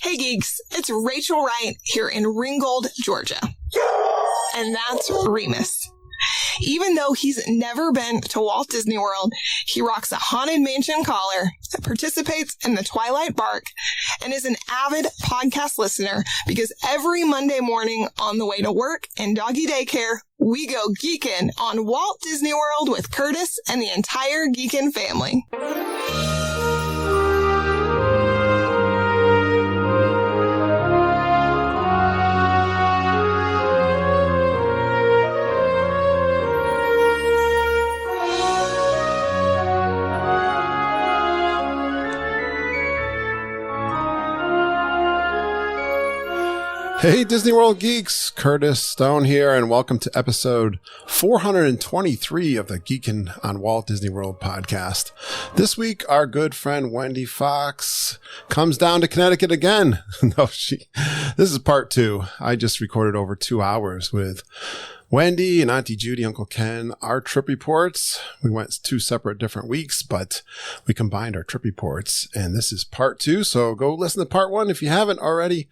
Hey geeks, it's Rachel Wright here in Ringgold, Georgia. And that's Remus. Even though he's never been to Walt Disney World, he rocks a Haunted Mansion collar, participates in the Twilight Bark, and is an avid podcast listener because every Monday morning on the way to work and doggy daycare, we go geeking on Walt Disney World with Curtis and the entire Geekin' family. Hey Disney World geeks, Curtis Stone here, and welcome to episode 423 of the Geekin' on Walt Disney World podcast. This week, our good friend Wendy Fox comes down to Connecticut again. This is part 2. I just recorded over 2 hours with Wendy and Auntie Judy, Uncle Ken, our trip reports. We went 2 separate different weeks, but we combined our trip reports, and this is part 2. So go listen to part 1 if you haven't already,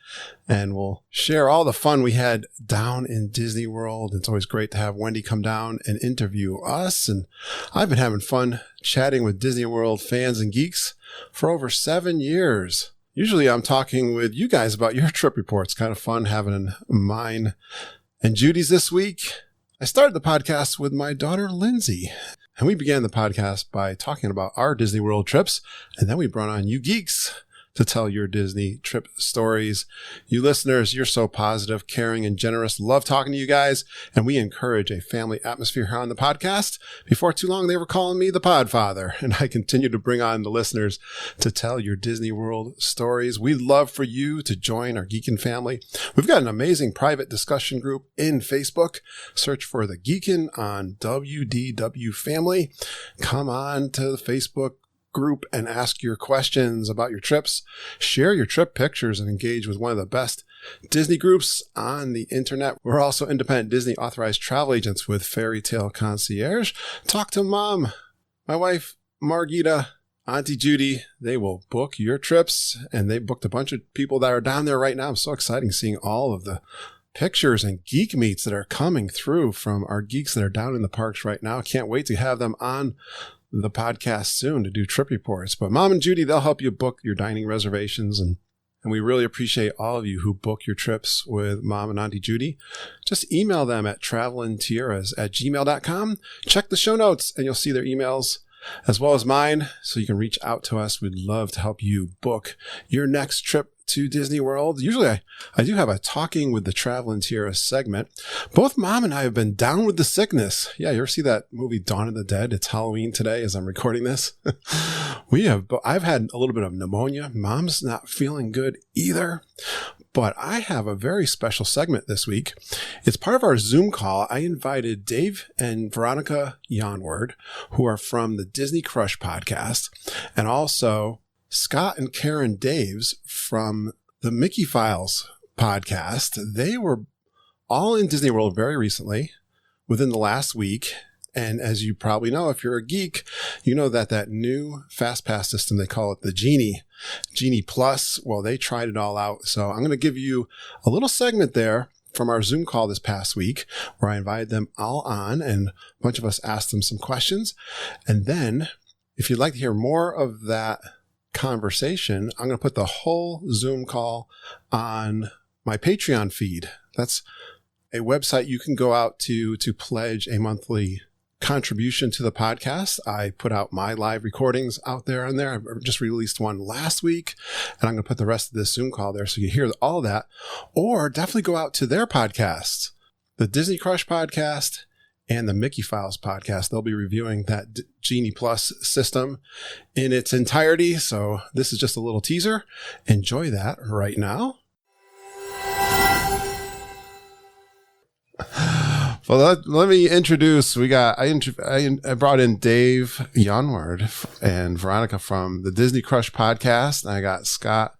and we'll share all the fun we had down in Disney World. It's always great to have Wendy come down and interview us, and I've been having fun chatting with Disney World fans and geeks for over 7 years. Usually I'm talking with you guys about your trip reports. Kind of fun having mine and Judy's this week. I started the podcast with my daughter, Lindsay, and we began the podcast by talking about our Disney World trips, and then we brought on you geeks to tell your Disney trip stories. You listeners, you're so positive, caring, and generous. Love talking to you guys, and we encourage a family atmosphere here on the podcast. Before too long, they were calling me the Podfather, and I continue to bring on the listeners to tell your Disney World stories. We'd love for you to join our Geekin' family. We've got an amazing private discussion group in Facebook. Search for the Geekin' on WDW family. Come on to the Facebook group and ask your questions about your trips. Share your trip pictures and engage with one of the best Disney groups on the internet. We're also independent Disney authorized travel agents with Fairy Tale Concierge. Talk to Mom, my wife, Margita, Auntie Judy. They will book your trips, and they booked a bunch of people that are down there right now. I'm so exciting seeing all of the pictures and geek meets that are coming through from our geeks that are down in the parks right now. Can't wait to have them on the podcast soon to do trip reports. But Mom and Judy, they'll help you book your dining reservations, and we really appreciate all of you who book your trips with Mom and Auntie Judy. Just email them at travelingtiaras@gmail.com. Check the show notes and you'll see their emails as well as mine, so you can reach out to us. We'd love to help you book your next trip to Disney World. Usually I do have a Talking with the Traveling Tiara segment. Both Mom and I have been down with the sickness. Yeah, you ever see that movie Dawn of the Dead? It's Halloween today as I'm recording this. I've had a little bit of pneumonia. Mom's not feeling good either. But I have a very special segment this week. It's part of our Zoom call. I invited Dave and Veronica Yonward, who are from the Disney Crush podcast, and also Scott and Karen Daves from the Mickey Files podcast. They were all in Disney World very recently, within the last week. And as you probably know, if you're a geek, you know that new Fast Pass system, they call it the Genie Plus. Well, they tried it all out. So I'm going to give you a little segment there from our Zoom call this past week where I invited them all on and a bunch of us asked them some questions. And then if you'd like to hear more of that conversation, I'm going to put the whole Zoom call on my Patreon feed. That's a website you can go out to pledge a monthly contribution to the podcast. I put out my live recordings out there on there. I just released one last week, and I'm going to put the rest of this Zoom call there so you hear all that. Or definitely go out to their podcasts, the Disney Crush podcast and the Mickey Files podcast. They'll be reviewing that Genie Plus system in its entirety. So this is just a little teaser. Enjoy that right now. Well, let me introduce. I brought in Dave Yonward and Veronica from the Disney Crush podcast. And I got Scott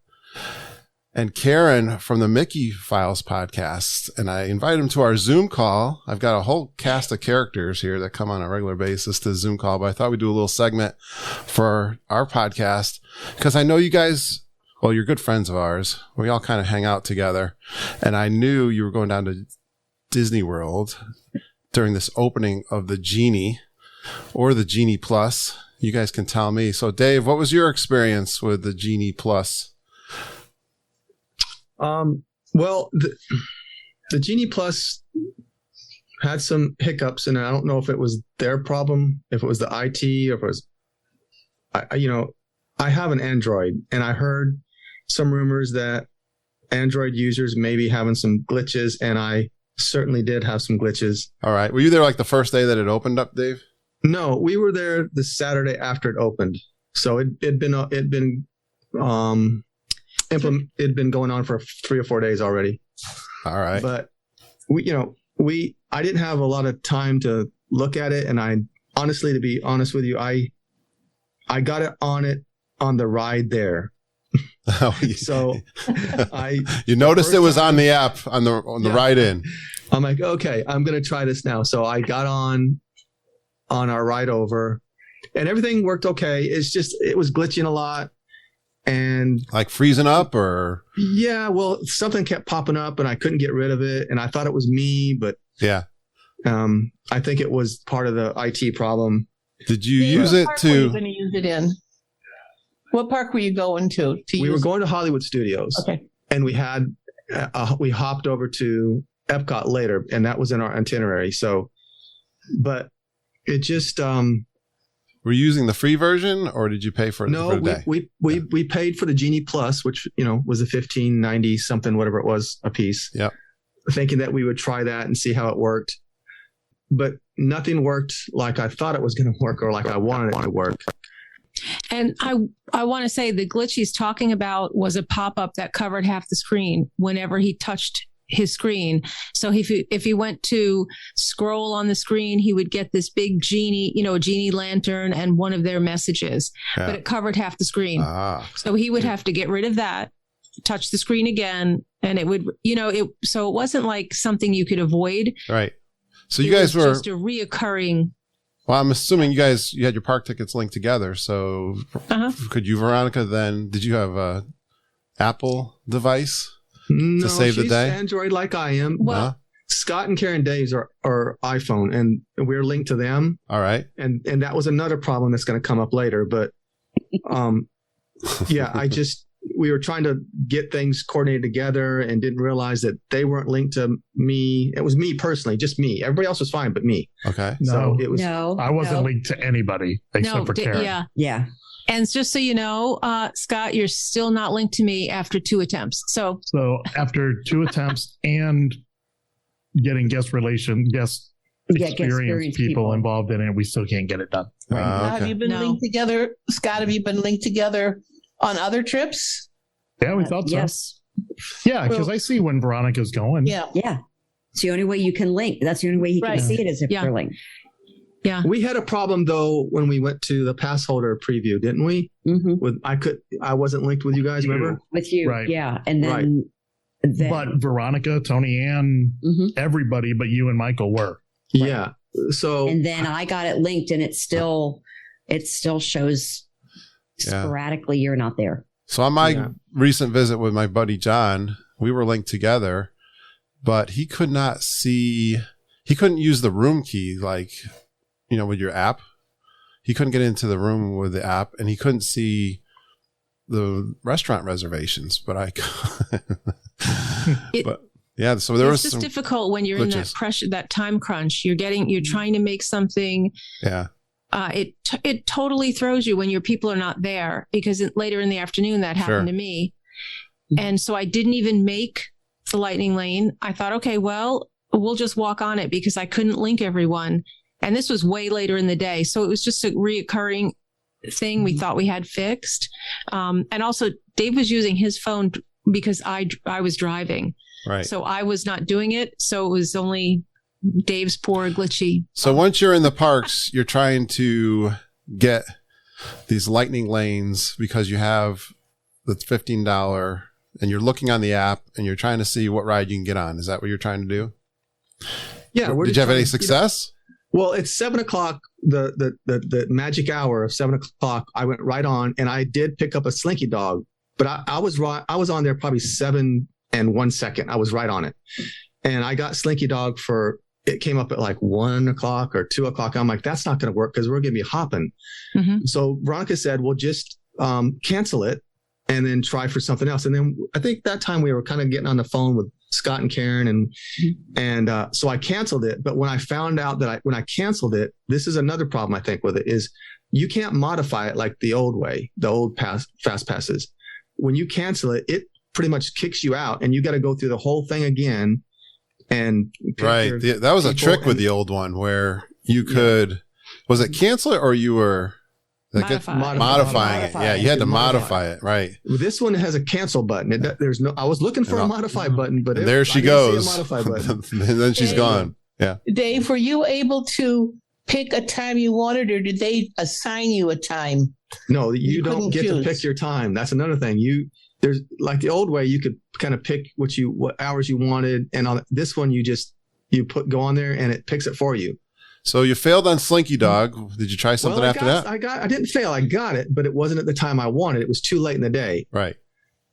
and Karen from the Mickey Files podcast, and I invited them to our Zoom call. I've got a whole cast of characters here that come on a regular basis to Zoom call, but I thought we'd do a little segment for our podcast because I know you guys well, you're good friends of ours. We all kind of hang out together. And I knew you were going down to Disney World during this opening of the Genie or the Genie Plus. You guys can tell me. So, Dave, what was your experience with the Genie Plus? Well, the Genie Plus had some hiccups, and I don't know if it was their problem, if it was the IT, or if it was, I have an Android, and I heard some rumors that Android users may be having some glitches, and I certainly did have some glitches. All right. Were you there like the first day that it opened up, Dave? No, we were there the Saturday after it opened. So it'd been going on for 3 or 4 days already. All right. But I didn't have a lot of time to look at it, and I honestly, to be honest with you, I got it on the ride there. So you noticed it was on the app on the ride in. I'm like, okay, I'm going to try this now. So I got on our ride over, and everything worked okay. It's just, it was glitching a lot. And like freezing up, or? Yeah, well, something kept popping up and I couldn't get rid of it. And I thought it was me, but yeah, I think it was part of the IT problem. Did you use it to? What were you going to use it in? What park were you going to we were going to Hollywood Studios. Okay. And we hopped over to Epcot later, and that was in our itinerary. So, but it just, were you using the free version, or did you pay for it? No, for the day? we paid for the Genie Plus, which, was a $15.90 something, whatever it was a piece. Yeah. Thinking that we would try that and see how it worked. But nothing worked like I thought it was going to work, or like I wanted it to work. And I want to say the glitch he's talking about was a pop-up that covered half the screen whenever he touched his screen. So if he went to scroll on the screen, he would get this big genie, a genie lantern and one of their messages, but it covered half the screen. So he would have to get rid of that, touch the screen again, and it would, so it wasn't like something you could avoid. Right. So you guys were just a reoccurring. Well, I'm assuming you had your park tickets linked together. So could you, Veronica, then, did you have a Apple device to save the day? Android like I am. Well, Scott and Karen Dave's are iPhone, and we're linked to them. All right. And that was another problem that's going to come up later. But yeah, we were trying to get things coordinated together and didn't realize that they weren't linked to me. It was me personally, just me. Everybody else was fine but me. Okay. So it was. No, I wasn't linked to anybody except for Karen. Yeah. And just so you know, Scott, you're still not linked to me after 2 attempts. So after 2 attempts and getting guest experience people involved in it, we still can't get it done. Right. Have you been linked together? Scott, have you been linked together on other trips? Yeah, we thought so. Yes. Yeah, because I see when Veronica's going. Yeah. It's the only way you can link. That's the only way he can see it is if they're linked. Yeah. We had a problem though when we went to the pass holder preview, didn't we? Mm-hmm. I wasn't linked with you guys, remember? With you, right? Yeah, and then, but Veronica, Tony Ann, everybody but you and Michael were. Yeah. So and then I got it linked, and it still shows sporadically you're not there. So on my recent visit with my buddy John, we were linked together, but he could not see. He couldn't use the room key, like, with your app. He couldn't get into the room with the app, and he couldn't see the restaurant reservations. But I but yeah, so there was just difficult when you're glitches. In that pressure, that time crunch. You're trying to make something. Yeah. It totally throws you when your people are not there, because later in the afternoon that happened to me. And so I didn't even make the lightning lane. I thought, okay, well, we'll just walk on it, because I couldn't link everyone. And this was way later in the day. So it was just a reoccurring thing we thought we had fixed. And also Dave was using his phone because I was driving. Right. So I was not doing it. So it was only Dave's poor glitchy. So once you're in the parks, you're trying to get these lightning lanes because you have the $15 and you're looking on the app and you're trying to see what ride you can get on. Is that what you're trying to do? Yeah. Did you have any success? Well, it's 7:00, the magic hour of 7:00. I went right on, and I did pick up a Slinky Dog but I was right. I was on there probably 7 and 1 second. I was right on it. And I got Slinky Dog it came up at like 1 o'clock or 2 o'clock. I'm like, that's not going to work because we're going to be hopping. Mm-hmm. So Veronica said, well, just cancel it and then try for something else. And then I think that time we were kind of getting on the phone with Scott and Karen. And so I canceled it. But when I found out that when I canceled it, this is another problem I think with it is you can't modify it like the old way, the old fast passes. When you cancel it, it pretty much kicks you out and you got to go through the whole thing again. And right. That was a trick with the old one where you could, was it cancel it or you were modifying it? Yeah, you had to modify it. Right. This one has a cancel button. I was looking for a modify button, but there she goes. Modify button. And then she's gone. Yeah. Dave, were you able to pick a time you wanted, or did they assign you a time? No, you don't get to pick your time. That's another thing. There's like the old way, you could kind of pick what hours you wanted, and on this one, you go on there and it picks it for you. So you failed on Slinky Dog. Did you try something after that? I didn't fail. I got it, but it wasn't at the time I wanted. It was too late in the day. Right.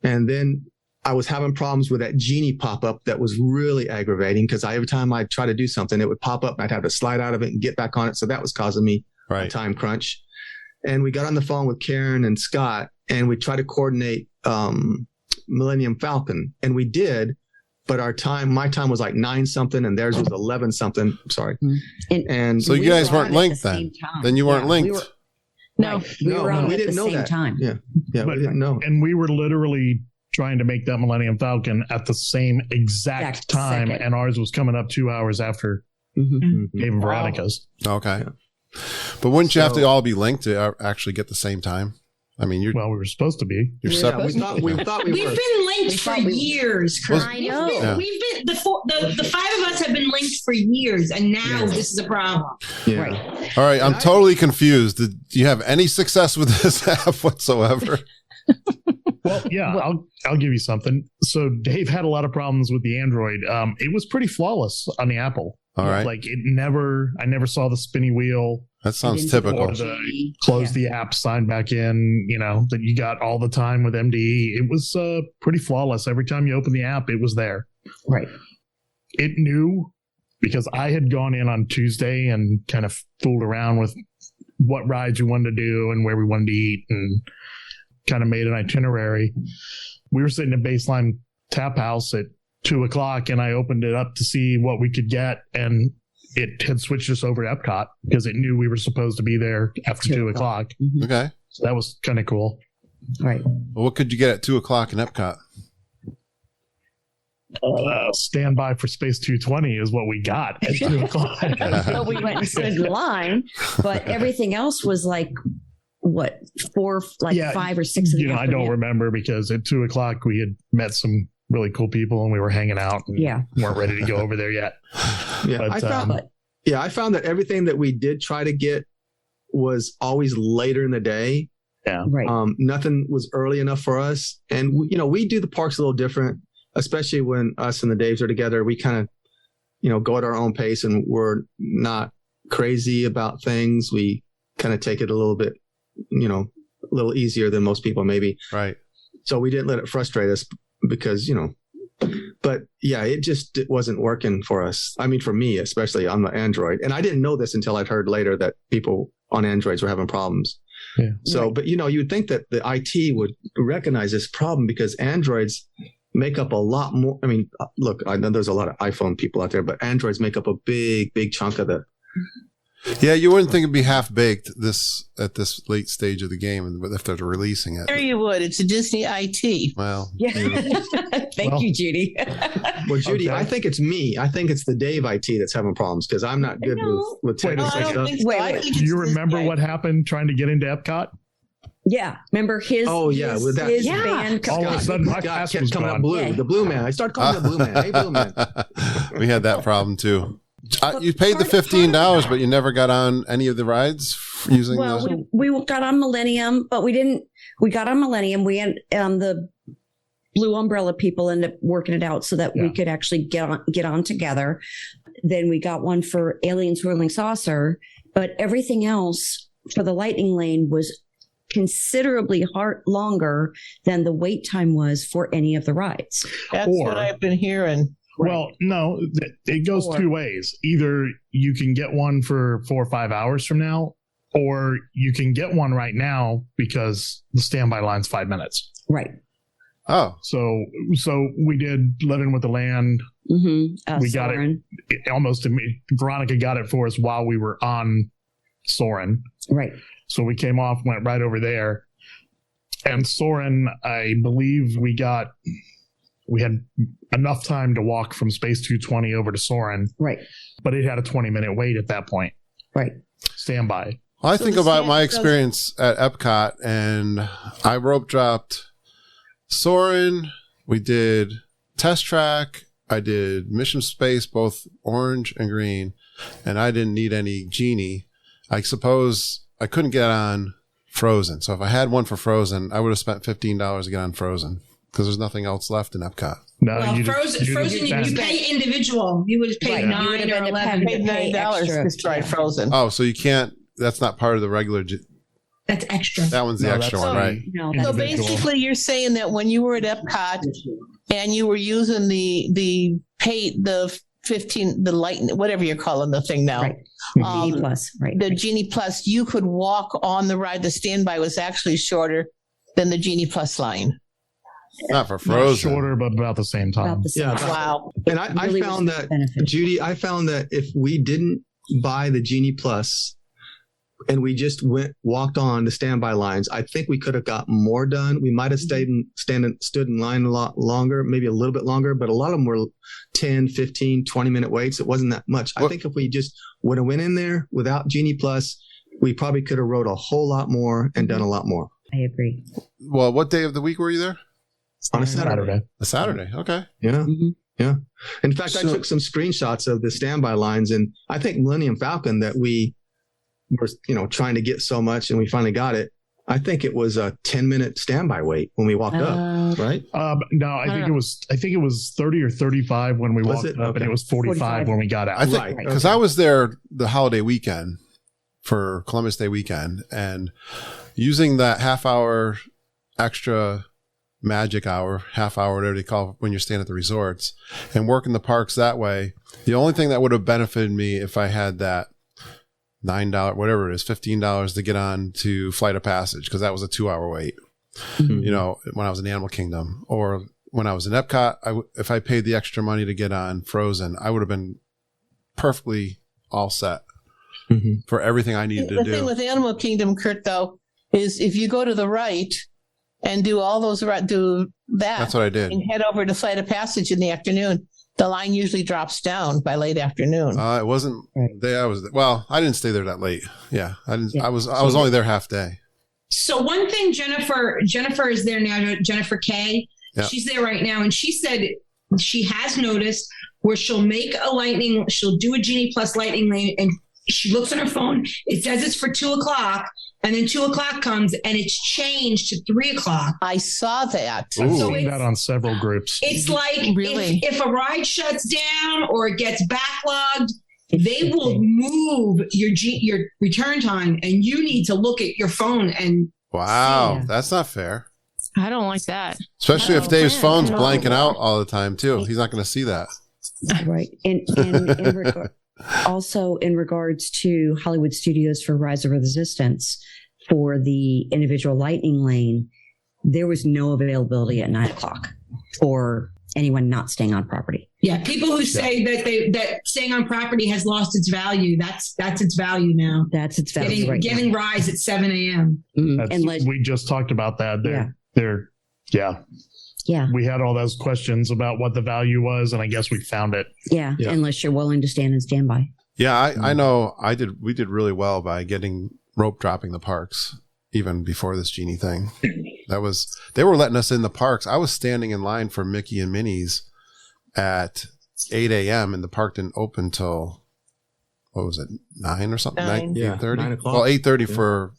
And then I was having problems with that genie pop up that was really aggravating because every time I try to do something, it would pop up and I'd have to slide out of it and get back on it. So that was causing me a time crunch. And we got on the phone with Karen and Scott and we tried to coordinate Millennium Falcon, and we did, but my time was like 9 something and theirs was 11 something. I'm sorry. And so you guys weren't linked then. Then you weren't linked. No, we didn't know that. Time. Yeah, we didn't know. And we were literally trying to make that Millennium Falcon at the same exact time, and ours was coming up 2 hours after Dave and Veronica's. Okay. Yeah. But wouldn't you have to all be linked to actually get the same time? I mean, we were supposed to be. You're separate. We thought we were. We've been linked for years. I know. We've been the 5 of us have been linked for years, and now this is a problem. Yeah. Right. All right, I'm totally confused. Do you have any success with this app whatsoever? Well, yeah, I'll give you something. So Dave had a lot of problems with the Android. It was pretty flawless on the Apple. All right. Like I never saw the spinny wheel. That sounds typical. Close the app, sign back in, that you got all the time with MDE. It was pretty flawless. Every time you open the app, it was there. Right. It knew because I had gone in on Tuesday and kind of fooled around with what rides we wanted to do and where we wanted to eat and kind of made an itinerary. We were sitting at Baseline Tap House at 2 o'clock and I opened it up to see what we could get, and it had switched us over to Epcot because it knew we were supposed to be there after 2 o'clock. Mm-hmm. Okay. So that was kind of cool. Right. Well, what could you get at 2 o'clock in Epcot? Standby for Space 220 is what we got at 2 o'clock. So we went and stood in line, but everything else was like, what, 5 or 6 in the afternoon. I don't remember because at 2 o'clock we had met some really cool people and we were hanging out and weren't ready to go over there yet. Yeah, but, I found that everything that we did try to get was always later in the day. Yeah. Right. Nothing was early enough for us. And, we do the parks a little different, especially when us and the Daves are together. We kind of, go at our own pace and we're not crazy about things. We kind of take it a little bit, a little easier than most people maybe. Right. So we didn't let it frustrate us because, but yeah, it wasn't working for us. I mean, for me, especially on the Android. And I didn't know this until I'd heard later that people on Androids were having problems. Yeah. So, but you would think that the IT would recognize this problem because Androids make up a lot more. I mean, look, I know there's a lot of iPhone people out there, but Androids make up a big, big chunk of the. Yeah, you wouldn't think it'd be half baked at this late stage of the game if they're releasing it. Sure you would. It's a Disney IT. Well, yeah. Thank you, Judy. Well, Judy, okay. I think it's me. I think it's the Dave IT that's having problems because I'm not good with technical stuff. Wait. Do you remember what happened trying to get into Epcot? Yeah, remember his? Oh yeah, with that band. All of a sudden, my pass kept was coming gone. up blue. The blue man. I started calling him the blue man. Hey, blue man. We had that problem too. You paid the $15, but you never got on any of the rides using. Well, we got on Millennium, but we didn't. We got on Millennium. We had the Blue Umbrella people ended up working it out so that we could actually get on together. Then we got one for Aliens Whirling Saucer, but everything else for the Lightning Lane was considerably longer than the wait time was for any of the rides. That's what I've been hearing. Well, no, it goes two ways. Either you can get one for 4 or 5 hours from now, or you can get one right now because the standby line's 5 minutes. Right. Oh, so we did Living with the Land. Mm-hmm. We got it almost immediately. Veronica got it for us while we were on Soarin'. Right. So we came off, went right over there. And Soarin', I believe we had enough time to walk from Space 220 over to Soarin'. Right. But it had a 20-minute wait at that point. Right. Standby. Well, I think about my experience at Epcot, and I rope dropped Soarin'. We did Test Track. I did Mission Space, both orange and green, and I didn't need any Genie. I suppose I couldn't get on Frozen. So if I had one for Frozen, I would have spent $15 to get on Frozen because there's nothing else left in Epcot. No, well, Frozen, you pay individual. You would have paid $9 or $11. Paid $9 to try Frozen. Oh, so you can't. That's not part of the regular. That's extra. That one's the extra one, right? No, So basically, you're saying that when you were at Epcot and you were using the 15, the light, whatever you're calling the thing now, Right. Genie Plus, right? the Genie Plus, you could walk on the ride. The standby was actually shorter than the Genie Plus line. Not for Not Frozen. shorter, but about the same time. About the same. Yeah. Wow. And I Really found was that, beneficial. Judy, I found that if we didn't buy the Genie Plus and we just walked on the standby lines, I think we could have got more done. We might have stood in line a lot longer, maybe a little bit longer, but a lot of them were 10, 15, 20-minute waits. It wasn't that much. I think if we just would have went in there without Genie Plus, we probably could have rode a whole lot more and done a lot more. I agree. Well, what day of the week were you there? On a Saturday. A Saturday. Okay. Yeah. Mm-hmm. Yeah. In fact, I took some screenshots of the standby lines, and I think Millennium Falcon that we were, trying to get so much and we finally got it. I think it was a 10-minute standby wait when we walked up, right? No, I think it was 30 or 35 when we walked up, Okay. and it was 45 when we got out. I think Right. because I was there the holiday weekend for Columbus Day weekend, and using that half hour extra magic hour, half hour, whatever they call it, when you're staying at the resorts, and working the parks that way. The only thing that would have benefited me if I had that $9, whatever it is, $15 to get on to Flight of Passage, because that was a 2-hour wait. Mm-hmm. When I was in Animal Kingdom, or when I was in Epcot, if I paid the extra money to get on Frozen, I would have been perfectly all set for everything I needed to do. The thing with Animal Kingdom, Kurt, though, is if you go to the right and do all those, do that. That's what I did. And head over to Flight of Passage in the afternoon. The line usually drops down by late afternoon. It wasn't the day I was. Well, I didn't stay there that late. Yeah, I didn't. Yeah. I was only there half day. So one thing, Jennifer is there now. Jennifer K. Yeah. She's there right now, and she said she has noticed where she'll do a Genie Plus lightning lane, and she looks on her phone. It says it's for 2:00, and then 2:00 comes, and it's changed to 3:00. I saw that. I've seen that on several groups. It's like Really? if a ride shuts down or it gets backlogged, they will move your return time, and you need to look at your phone and Wow, that's not fair. I don't like that. Especially if Dave's phone's blanking out all the time too. He's not going to see that. Right. And also in regards to Hollywood Studios for Rise of Resistance, for the individual lightning lane, there was no availability at 9:00 for anyone not staying on property. Yeah, people who say that staying on property has lost its value. That's its value now. That's its value. Getting rise at 7 a.m. We just talked about that. Yeah. We had all those questions about what the value was, and I guess we found it. Yeah. Unless you're willing to stand and standby. Yeah, I know. We did really well by getting rope dropping the parks even before this Genie thing. They were letting us in the parks. I was standing in line for Mickey and Minnie's at 8 a.m. and the park didn't open till, what was it, 9 or something? 8:30? 9 o'clock. Well, 8:30 for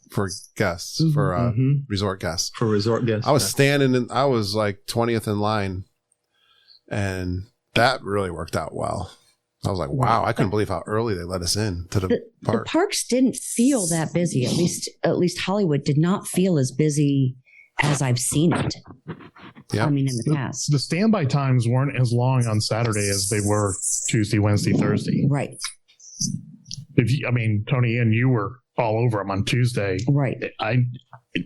guests, for resort guests. For resort guests. I was standing in, I was like 20th in line, and that really worked out well. I was like, wow, I couldn't believe how early they let us in to the park. The parks didn't feel that busy. At least Hollywood did not feel as busy as I've seen it. Yeah. I mean, in the past. The standby times weren't as long on Saturday as they were Tuesday, Wednesday, Thursday. Right. Tony and you were all over them on Tuesday. Right.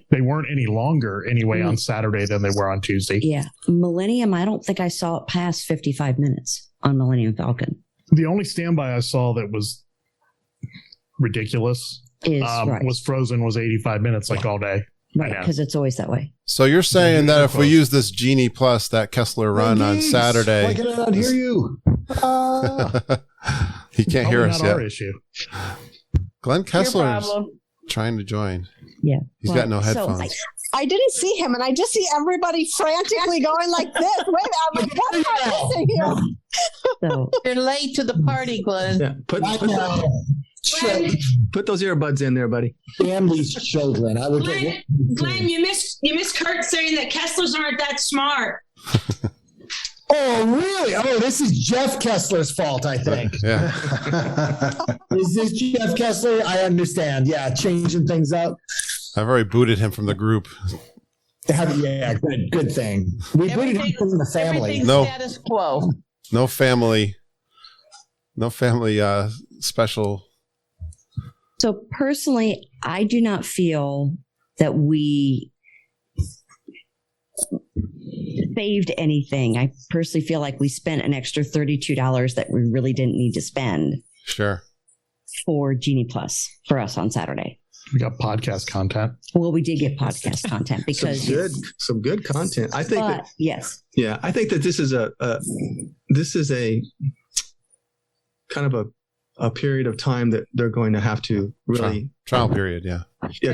They weren't any longer anyway on Saturday than they were on Tuesday. Yeah. Millennium, I don't think I saw it past 55 minutes on Millennium Falcon. The only standby I saw that was ridiculous was Frozen, was 85 minutes all day. Right, because it's always that way. So you're saying that if we use this Genie Plus, that Kessler run on Saturday... Why can I not hear you? He can't hear us yet. Our issue. Glenn Kessler's trying to join. Yeah. He's got no headphones. I didn't see him, and I just see everybody frantically going like this. Wait, I'm like, what am I missing here? So, You're late to the party, Glenn. Yeah, put those earbuds in there, buddy. Family's children. I would Glenn, you missed Kurt saying that Kesslers aren't that smart. Oh, really? Oh, this is Jeff Kessler's fault, I think. Yeah. Is this Jeff Kessler? I understand. Yeah, changing things up. I've already booted him from the group. Yeah, good thing. We booted him from the family. No status quo. No family special. So personally, I do not feel that we saved anything. I personally feel like we spent an extra $32 that we really didn't need to spend. Sure. For Genie Plus for us on Saturday. We got podcast content. Well, we did get podcast content because some good content. I think that yes. Yeah, I think that this is a kind of a period of time that they're going to have to really trial period. Yeah.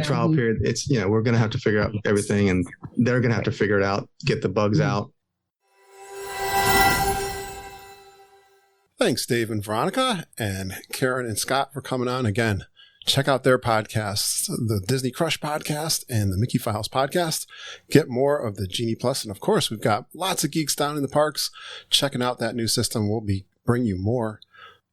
Trial period. It's we're going to have to figure out everything, and they're going to have to figure it out, get the bugs out. Thanks, Dave and Veronica, and Karen and Scott for coming on again. Check out their podcasts, the Disney Crush podcast and the Mickey Files podcast. Get more of the Genie Plus. And of course, we've got lots of geeks down in the parks checking out that new system. We'll bring you more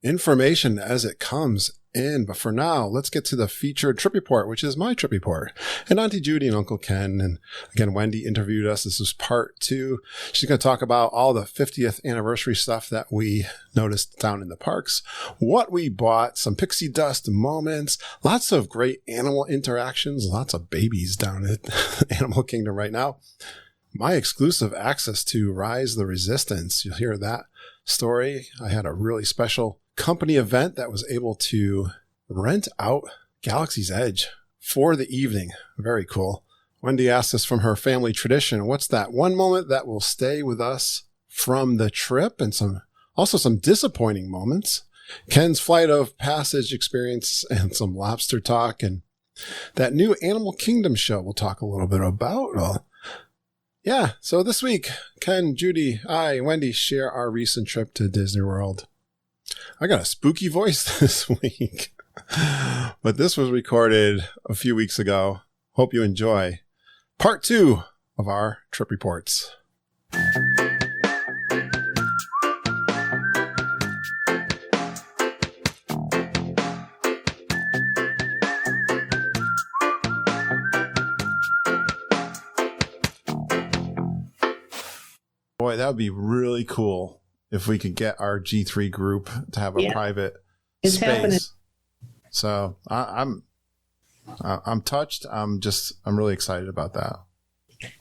information as it comes in. But for now, let's get to the featured trip report, which is my trip report. And Auntie Judy and Uncle Ken, and again, Wendy interviewed us. This is part 2. She's going to talk about all the 50th anniversary stuff that we noticed down in the parks, what we bought, some pixie dust moments, lots of great animal interactions, lots of babies down at Animal Kingdom right now. My exclusive access to Rise the Resistance. You'll hear that story. I had a really special company event that was able to rent out Galaxy's Edge for the evening. Very cool. Wendy asked us from her family tradition, what's that one moment that will stay with us from the trip, and some disappointing moments. Ken's flight of passage experience and some lobster talk, and that new Animal Kingdom show we'll talk a little bit about. Well, yeah, so this week, Ken, Judy, Wendy share our recent trip to Disney World. I got a spooky voice this week, but this was recorded a few weeks ago. Hope you enjoy part 2 of our trip reports. Boy, that would be really cool if we could get our G3 group to have a private space. Happening. So I'm touched. I'm really excited about that.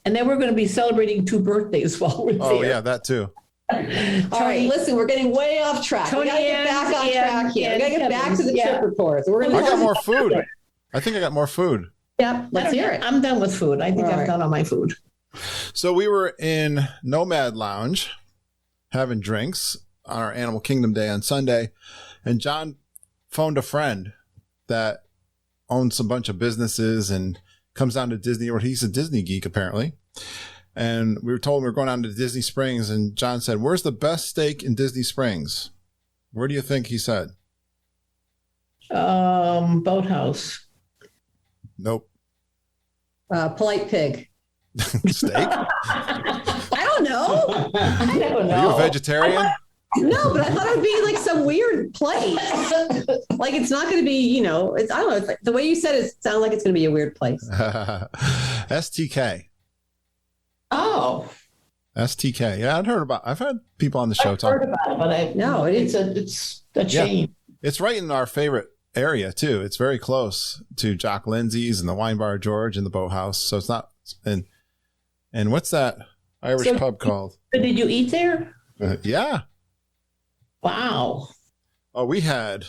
And then we're going to be celebrating 2 birthdays while we're there. Oh yeah, that too. All right, listen, we're getting way off track. We got to get back on track here. We got to get back to the trip reports. I got more food. I think I got more food. Yep, let's hear it. I'm done with food. I think I'm done on my food. So we were in Nomad Lounge having drinks on our Animal Kingdom day on Sunday, and John phoned a friend that owns a bunch of businesses and comes down to Disney, or he's a Disney geek apparently. And we were told we were going down to Disney Springs, and John said, "Where's the best steak in Disney Springs?" Where do you think he said? Boathouse. Nope. Polite Pig. Steak? I don't know. Are you a vegetarian? No, but I thought it would be like some weird place. Like it's not going to be, I don't know. It's like, the way you said it sounded like it's going to be a weird place. STK. Oh. STK. Yeah, I've had people on the show talk. Heard about it, but it's a chain. Yeah. It's right in our favorite area too. It's very close to Jock Lindsay's and the Wine Bar George and the Boathouse. So it's not. And what's that Irish pub called? Did you eat there? Yeah. Wow. Oh, we had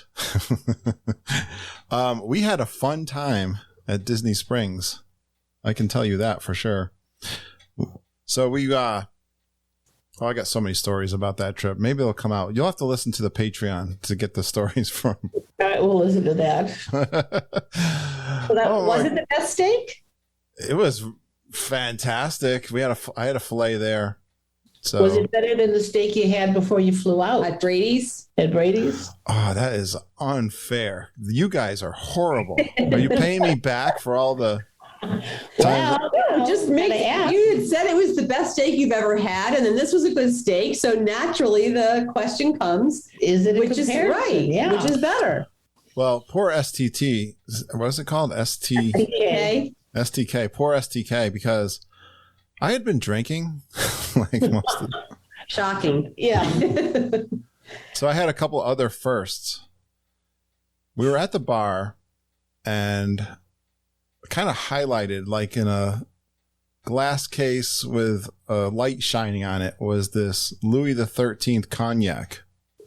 a fun time at Disney Springs. I can tell you that for sure. So I got so many stories about that trip. Maybe they'll come out. You'll have to listen to the Patreon to get the stories from. All right, we'll listen to that. So was it the best steak? It was fantastic. I had a fillet there. So was it better than the steak you had before you flew out? At Brady's? At Brady's? Oh, that is unfair. You guys are horrible. Are you paying me back for all the Well, just you had said it was the best steak you've ever had, and then this was a good steak. So naturally, the question comes: Is it which is right? Yeah. Which is better? Well, poor STT. What is it called? STK. STK. Poor STK, because I had been drinking like most of the... Shocking. Yeah. So I had a couple other firsts. We were at the bar and kind of highlighted, like in a glass case with a light shining on it, was this Louis XIII cognac.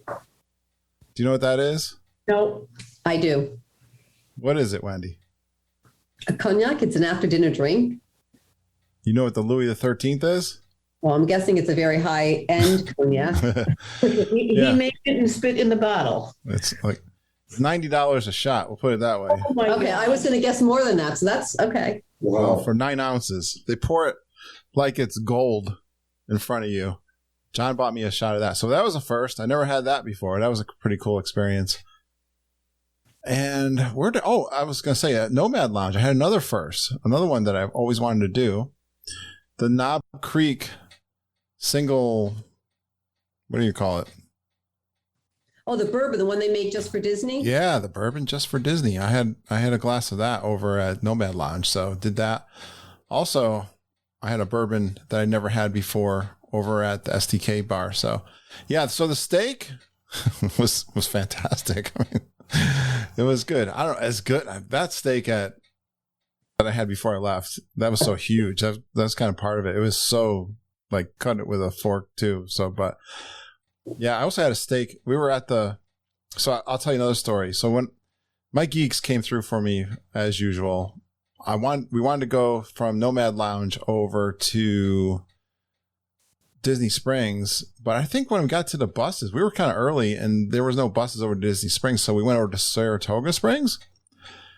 Do you know what that is? No, I do. What is it, Wendy? A cognac? It's an after dinner drink. You know what the Louis XIII is? Well, I'm guessing it's a very high end cognac. He made it and spit in the bottle. It's like $90 a shot. We'll put it that way. Oh okay, God. I was going to guess more than that, so that's okay. Well, for 9 ounces, they pour it like it's gold in front of you. John bought me a shot of that, so that was a first. I never had that before. That was a pretty cool experience. And I was going to say at Nomad Lounge, I had another first, another one that I've always wanted to do. The Knob Creek single, what do you call it? Oh, the bourbon, the one they make just for Disney? Yeah, the bourbon just for Disney. I had a glass of that over at Nomad Lounge, so did that. Also, I had a bourbon that I never had before over at the STK bar. So, yeah, so the steak was fantastic. I mean, it was good. I don't know, as good that steak that I had before I left. That was so huge. That's kind of part of it. It was so like cutting it with a fork too. So, but yeah, I also had a steak. We were at so I'll tell you another story. So when my geeks came through for me as usual, we wanted to go from Nomad Lounge over to Disney Springs, but I think when we got to the buses, we were kind of early and there was no buses over to Disney Springs. So we went over to Saratoga Springs.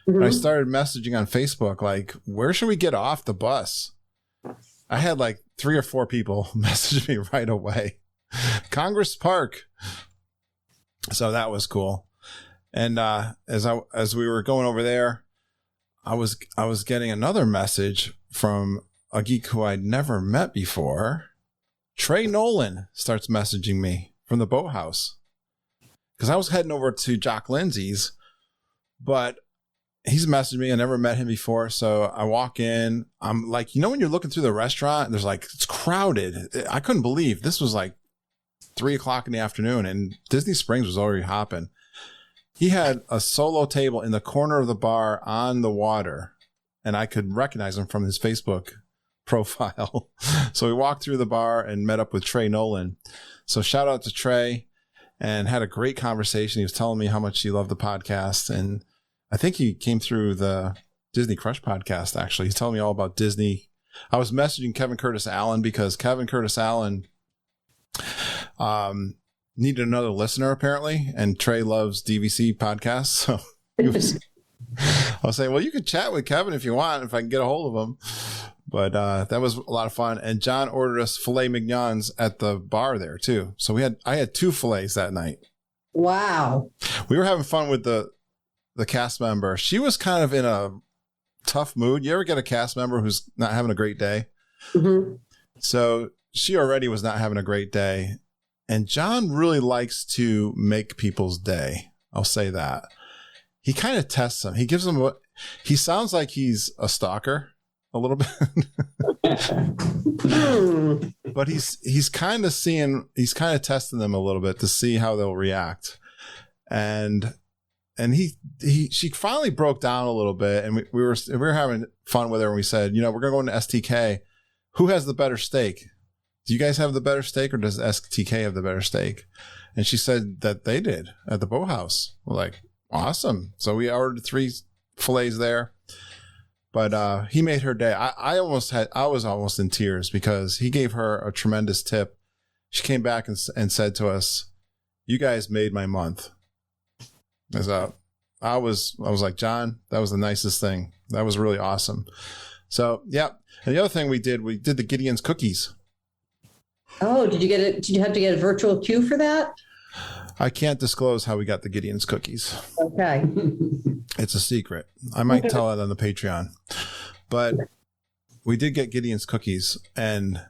Mm-hmm. And I started messaging on Facebook, like, where should we get off the bus? I had like 3 or 4 people message me right away. Congress Park. So that was cool. And as we were going over there, I was getting another message from a geek who I'd never met before. Trey Nolan starts messaging me from the Boathouse, because I was heading over to Jock Lindsay's, but he's messaged me. I never met him before. So I walk in. I'm like, when you're looking through the restaurant and there's like, it's crowded. I couldn't believe this was like 3:00 in the afternoon and Disney Springs was already hopping. He had a solo table in the corner of the bar on the water, and I could recognize him from his Facebook profile. So we walked through the bar and met up with Trey Nolan. So shout out to Trey, and had a great conversation. He was telling me how much he loved the podcast, and I think he came through the Disney Crush podcast, actually. He's telling me all about Disney. I was messaging Kevin Curtis Allen because Kevin Curtis Allen needed another listener, apparently, and Trey loves DVC podcasts. So I was saying, well, you could chat with Kevin if you want, if I can get a hold of him. But that was a lot of fun. And John ordered us filet mignons at the bar there, too. So I had 2 fillets that night. Wow. We were having fun with the cast member. She was kind of in a tough mood. You ever get a cast member who's not having a great day? Mm-hmm. So she already was not having a great day. And John really likes to make people's day. I'll say that. He kind of tests them. He gives them what he sounds like he's a stalker a little bit. But he's kind of testing them a little bit to see how they'll react. And she finally broke down a little bit, and we were having fun with her, and we said, we're going to go into STK. Who has the better steak? Do you guys have the better steak, or does STK have the better steak? And she said that they did at the Boathouse. We're like, awesome. So we ordered 3 fillets there. But he made her day. I was almost in tears because he gave her a tremendous tip. She came back and said to us, "You guys made my month." So I was like, John, that was the nicest thing. That was really awesome. So yeah. And the other thing we did the Gideon's cookies. Oh, did you have to get a virtual queue for that? I can't disclose how we got the Gideon's cookies. Okay. It's a secret. I might tell it on the Patreon. But we did get Gideon's cookies, and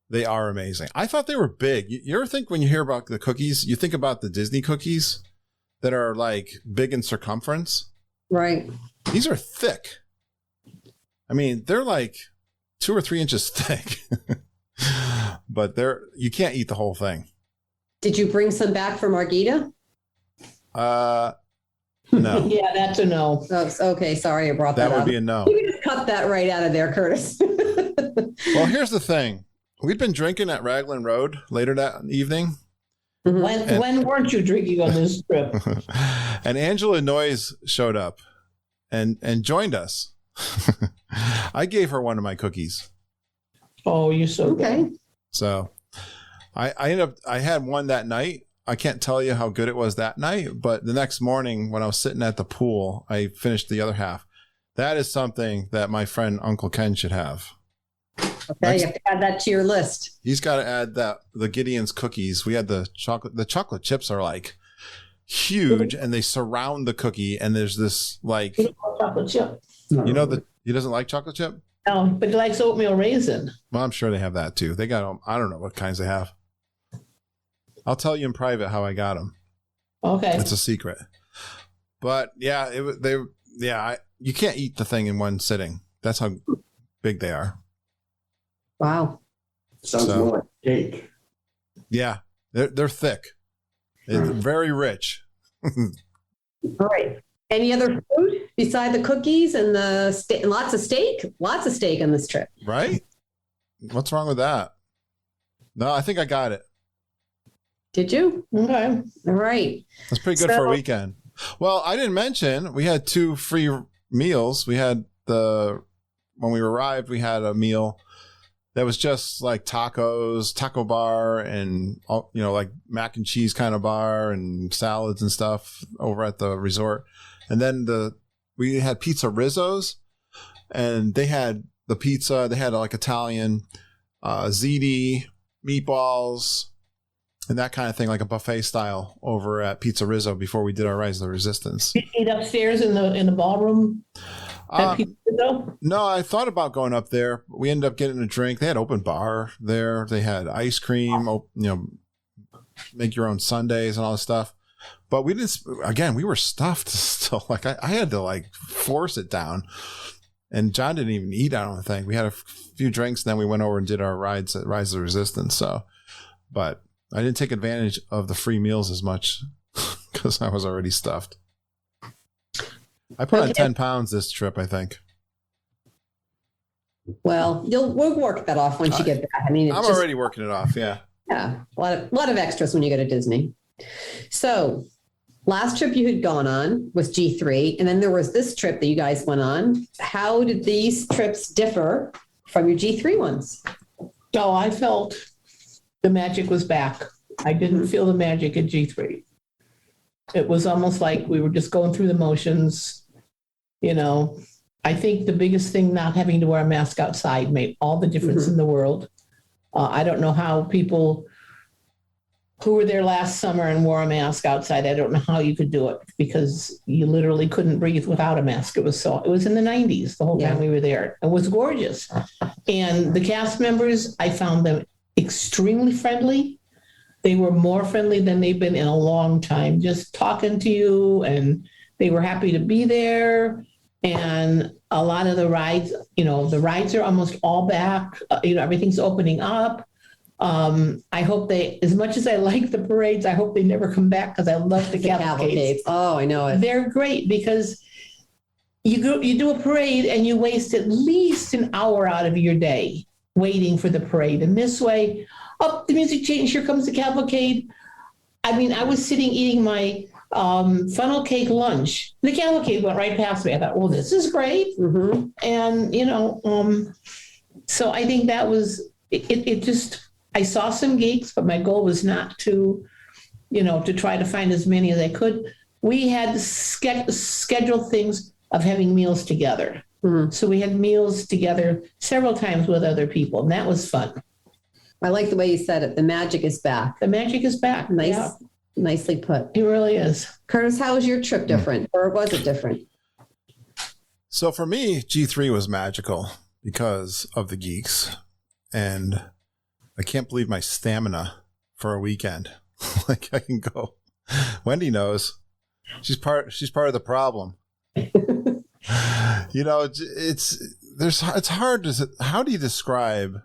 they are amazing. I thought they were big. You ever think when you hear about the cookies, you think about the Disney cookies that are like big in circumference? Right. These are thick. I mean, they're like 2 or 3 inches thick. But you can't eat the whole thing. Did you bring some back for Margita? No. Yeah, that's a no. Oh, okay, sorry I brought that up. That would be a no. You can just cut that right out of there, Curtis. Well, here's the thing. We'd been drinking at Raglan Road later that evening. When weren't you drinking on this trip? And Angela Noyes showed up and joined us. I gave her one of my cookies. Oh, you're so okay. Good. So I had one that night. I can't tell you how good it was that night, but the next morning when I was sitting at the pool, I finished the other half. That is something that my friend Uncle Ken should have. Okay, you have to add that to your list. He's got to add the Gideon's cookies. We had the chocolate chips are like huge, and they surround the cookie, and there's this like chocolate chip. He doesn't like chocolate chip? No, but he likes oatmeal raisin. Well, I'm sure they have that too. They got I don't know what kinds they have. I'll tell you in private how I got them. Okay. It's a secret. But yeah, you can't eat the thing in one sitting. That's how big they are. Wow. Sounds more like cake. Yeah, they're thick. It's very rich. All right. Any other food beside the cookies and the lots of steak? Lots of steak on this trip. Right? What's wrong with that? No, I think I got it. Did you? Okay. All right. That's pretty good for a weekend. Well, I didn't mention we had 2 free meals. We had when we arrived, we had a meal that was just like tacos, taco bar, and like mac and cheese kind of bar and salads and stuff over at the resort. And then we had pizza rizzos, and they had the pizza. They had like Italian, ziti, meatballs, and that kind of thing, like a buffet style over at Pizza Rizzo before we did our Rise of the Resistance. Did you eat upstairs in the ballroom? No, I thought about going up there. We ended up getting a drink. They had open bar there. They had ice cream, make your own sundaes and all this stuff. But we didn't, again, we were stuffed still. Like I had to like force it down. And John didn't even eat, I don't think. We had a few drinks, and then we went over and did our rides at Rise of the Resistance. So, but I didn't take advantage of the free meals as much because I was already stuffed. I put on 10 pounds this trip, I think. Well, we'll work that off once you get back. I mean, I'm already working it off. Yeah. Yeah. A lot of extras when you go to Disney. So last trip you had gone on was G3. And then there was this trip that you guys went on. How did these trips differ from your G3 ones? Oh, I felt the magic was back. I didn't feel the magic at G3. It was almost like we were just going through the motions. I think the biggest thing, not having to wear a mask outside, made all the difference in the world. I don't know how people who were there last summer and wore a mask outside, I don't know how you could do it because you literally couldn't breathe without a mask. It was in the 90s the whole time we were there. It was gorgeous. And the cast members, I found them extremely friendly. They were more friendly than they've been in a long time, just talking to you, and they were happy to be there. And a lot of the rides, the rides are almost all back. Everything's opening up. I hope as much as I like the parades, I hope they never come back because I love the cavalcades. Oh, I know it. They're great because you do a parade and you waste at least an hour out of your day waiting for the parade. And this way, the music changed, here comes the cavalcade. I mean, I was sitting eating my funnel cake lunch. The cavalcade went right past me. I thought, well, this is great. Mm-hmm. And, so I think that was, it just, I saw some geeks, but my goal was not to, to try to find as many as I could. We had scheduled things of having meals together. Mm-hmm. So we had meals together several times with other people, and that was fun. I like the way you said it. The magic is back. The magic is back. Nice, Yeah. Nicely put. It really is. Curtis, how was your trip different, or was it different? So for me, G3 was magical because of the geeks, and I can't believe my stamina for a weekend. Like I can go. Wendy knows. She's part of the problem. It's hard to, how do you describe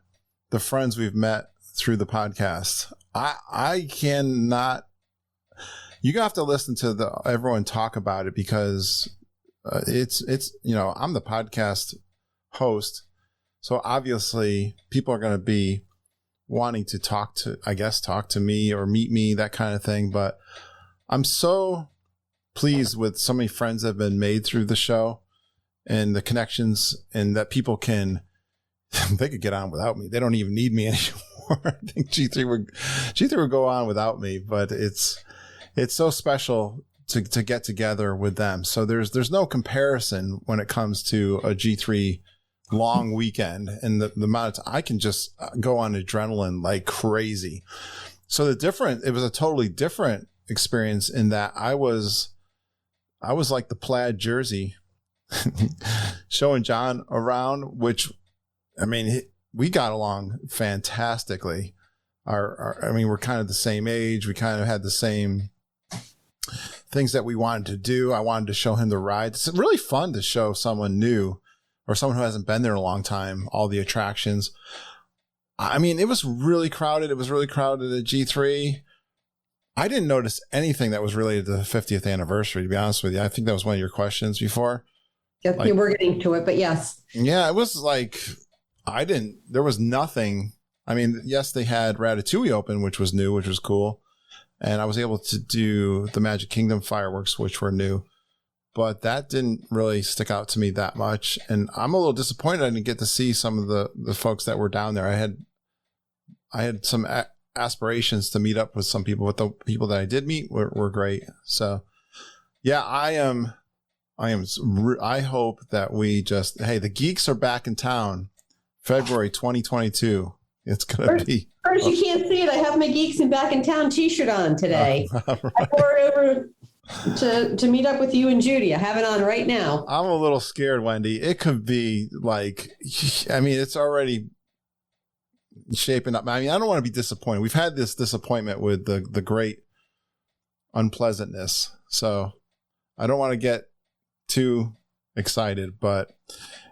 the friends we've met through the podcast? I cannot. You have to listen to everyone talk about it because it's I'm the podcast host, so obviously people are going to be wanting to talk to me or meet me, that kind of thing. But I'm so pleased with so many friends that have been made through the show and the connections, and that people could get on without me. They don't even need me anymore. I think G3 would go on without me, but it's so special to get together with them. So there's no comparison when it comes to a G3 long weekend and the amount of time I can just go on adrenaline like crazy. So it was a totally different experience in that I was like the plaid jersey showing John around, which, I mean, we got along fantastically. We're kind of the same age. We kind of had the same things that we wanted to do. I wanted to show him the ride. It's really fun to show someone new or someone who hasn't been there in a long time all the attractions. I mean, it was really crowded. It was really crowded at G3. I didn't notice anything that was related to the 50th anniversary, to be honest with you. I think that was one of your questions before. Yeah, we're getting to it, but yes. Yeah, it was like, there was nothing. I mean, yes, they had Ratatouille open, which was new, which was cool. And I was able to do the Magic Kingdom fireworks, which were new. But that didn't really stick out to me that much. And I'm a little disappointed I didn't get to see some of the folks that were down there. I had some aspirations to meet up with some people, but the people that I did meet were great. So, yeah, I hope that the geeks are back in town, February 2022. It's going to be. First, you can't see it. I have my Geeks and Back in Town t-shirt on today. Right. I wore it over to meet up with you and Judy. I have it on right now. I'm a little scared, Wendy. It could be like, I mean, it's already shaping up. I mean, I don't want to be disappointed. We've had this disappointment with the great unpleasantness. So I don't want to get too excited, but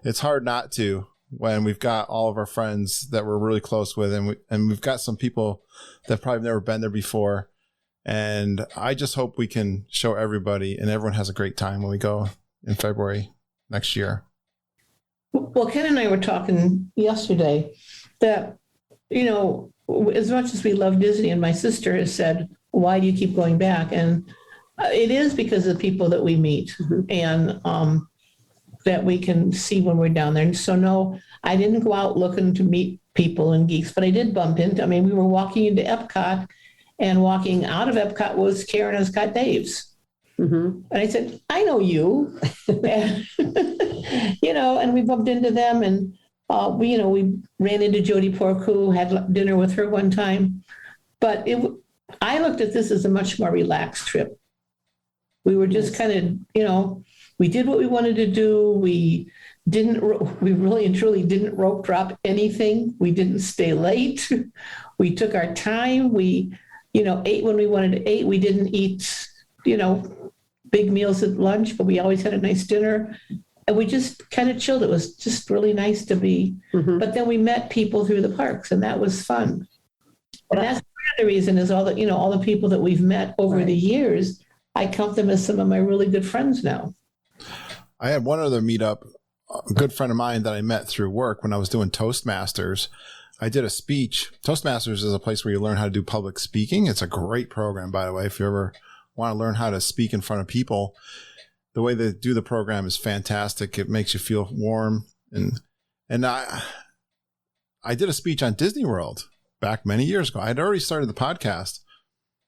it's hard not to when we've got all of our friends that we're really close with, and we've got some people that probably never been there before. And I just hope we can show everybody and everyone has a great time when we go in February next year. Well, Ken and I were talking yesterday that, as much as we love Disney, and my sister has said, why do you keep going back? And it is because of the people that we meet and that we can see when we're down there. And so, no, I didn't go out looking to meet people and geeks, but I did bump into, we were walking into Epcot, and walking out of Epcot was Karen and Scott Daves. Mm-hmm. And I said, I know you. And, and we bumped into them, and we ran into Jody Porcu, had dinner with her one time. But I looked at this as a much more relaxed trip. We were just kind of, we did what we wanted to do. We really and truly didn't rope drop anything. We didn't stay late. We took our time. We ate when we wanted to eat. We didn't eat, big meals at lunch, but we always had a nice dinner. And we just kind of chilled. It was just really nice to be. Mhm. But then we met people through the parks, and that was fun. And that's part of the reason is all the people that we've met over Right. the years. I count them as some of my really good friends now. I had one other meetup, a good friend of mine that I met through work when I was doing Toastmasters. I did a speech. Toastmasters is a place where you learn how to do public speaking. It's a great program, by the way. If you ever want to learn how to speak in front of people, the way they do the program is fantastic. It makes you feel warm. And I did a speech on Disney World back many years ago. I had already started the podcast.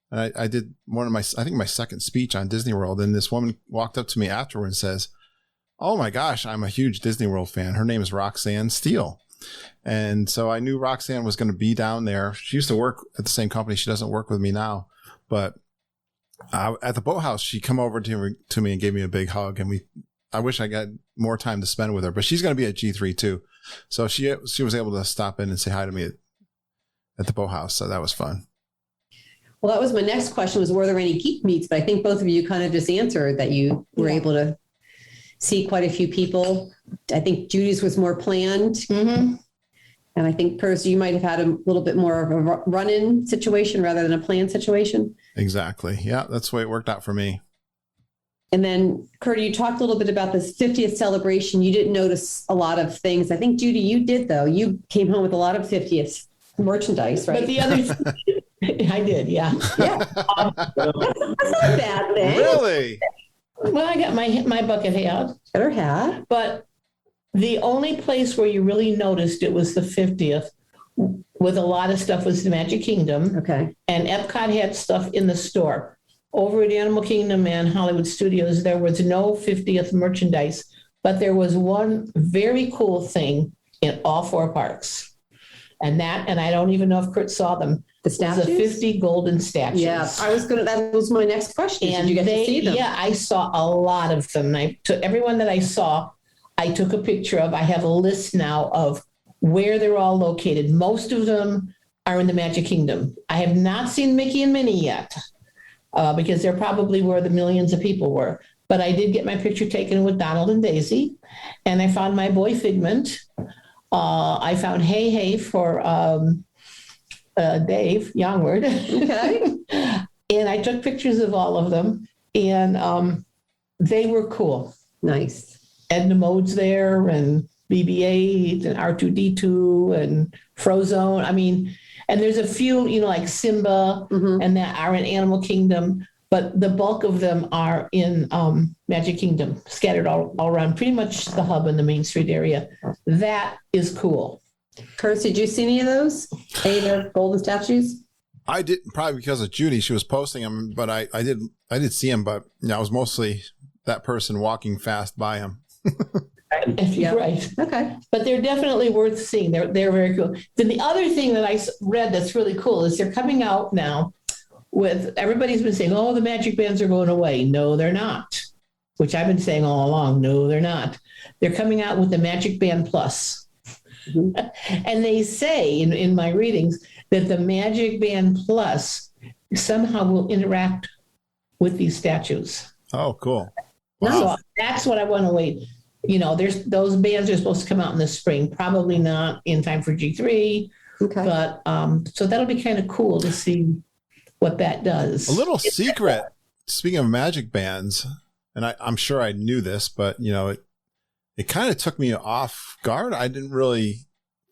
And I did I think my second speech on Disney World. And this woman walked up to me afterward and says, "Oh my gosh, I'm a huge Disney World fan." Her name is Roxanne Steele. And so I knew Roxanne was going to be down there. She used to work at the same company. She doesn't work with me now. But at the boathouse, she come over to me and gave me a big hug. And I wish I got more time to spend with her. But she's going to be at G3 too. So she was able to stop in and say hi to me at the boathouse. So that was fun. Well, that was my next question was, were there any geek meets? But I think both of you kind of just answered that you were able to see quite a few people. I think Judy's was more planned. Mm-hmm. And I think, Percy, you might have had a little bit more of a run-in situation rather than a planned situation. Exactly. Yeah, that's the way it worked out for me. And then, Kurt, you talked a little bit about this 50th celebration. You didn't notice a lot of things. I think, Judy, you did, though. You came home with a lot of 50th merchandise, right? But the other I did, yeah. Yeah. That's not a bad thing. Really? Well, I got my bucket hat. Got her hat. But the only place where you really noticed it was the 50th, with a lot of stuff, was the Magic Kingdom. Okay. And Epcot had stuff in the store. Over at Animal Kingdom and Hollywood Studios, there was no 50th merchandise, but there was one very cool thing in all four parks. And I don't even know if Kurt saw them. The statues? The 50 golden statues. Yeah, that was my next question. And did you get to see them? Yeah, I saw a lot of them. I took everyone that I saw, I took a picture of. I have a list now of where they're all located. Most of them are in the Magic Kingdom. I have not seen Mickey and Minnie yet, because they're probably where the millions of people were. But I did get my picture taken with Donald and Daisy, and I found my boy Figment. I found Hey for Dave Youngward. Okay. And I took pictures of all of them, and they were cool. Nice. Edna Mode's there, and BB-8, and R2-D2, and Frozone. I mean, and there's a few, like Simba, and that are in Animal Kingdom, but the bulk of them are in Magic Kingdom, scattered all around, pretty much the hub in the Main Street area. That is cool. Curtis, did you see any of those? Any of the golden statues? I didn't, probably because of Judy. She was posting them, but I did see them, but I was mostly that person walking fast by them. Yeah. Right. Okay. But they're definitely worth seeing. They're very cool. Then the other thing that I read that's really cool is they're coming out now with, everybody's been saying, oh, the magic bands are going away. No, they're not, which I've been saying all along. No, they're not. They're coming out with the Magic Band Plus. And they say in my readings that the Magic Band Plus somehow will interact with these statues. Oh, cool. Wow. So that's what I want to wait. There's those bands are supposed to come out in the spring, probably not in time for G3. Okay. But so that'll be kind of cool to see what that does. A little secret, speaking of magic bands, and I'm sure I knew this, but it kind of took me off guard. I didn't really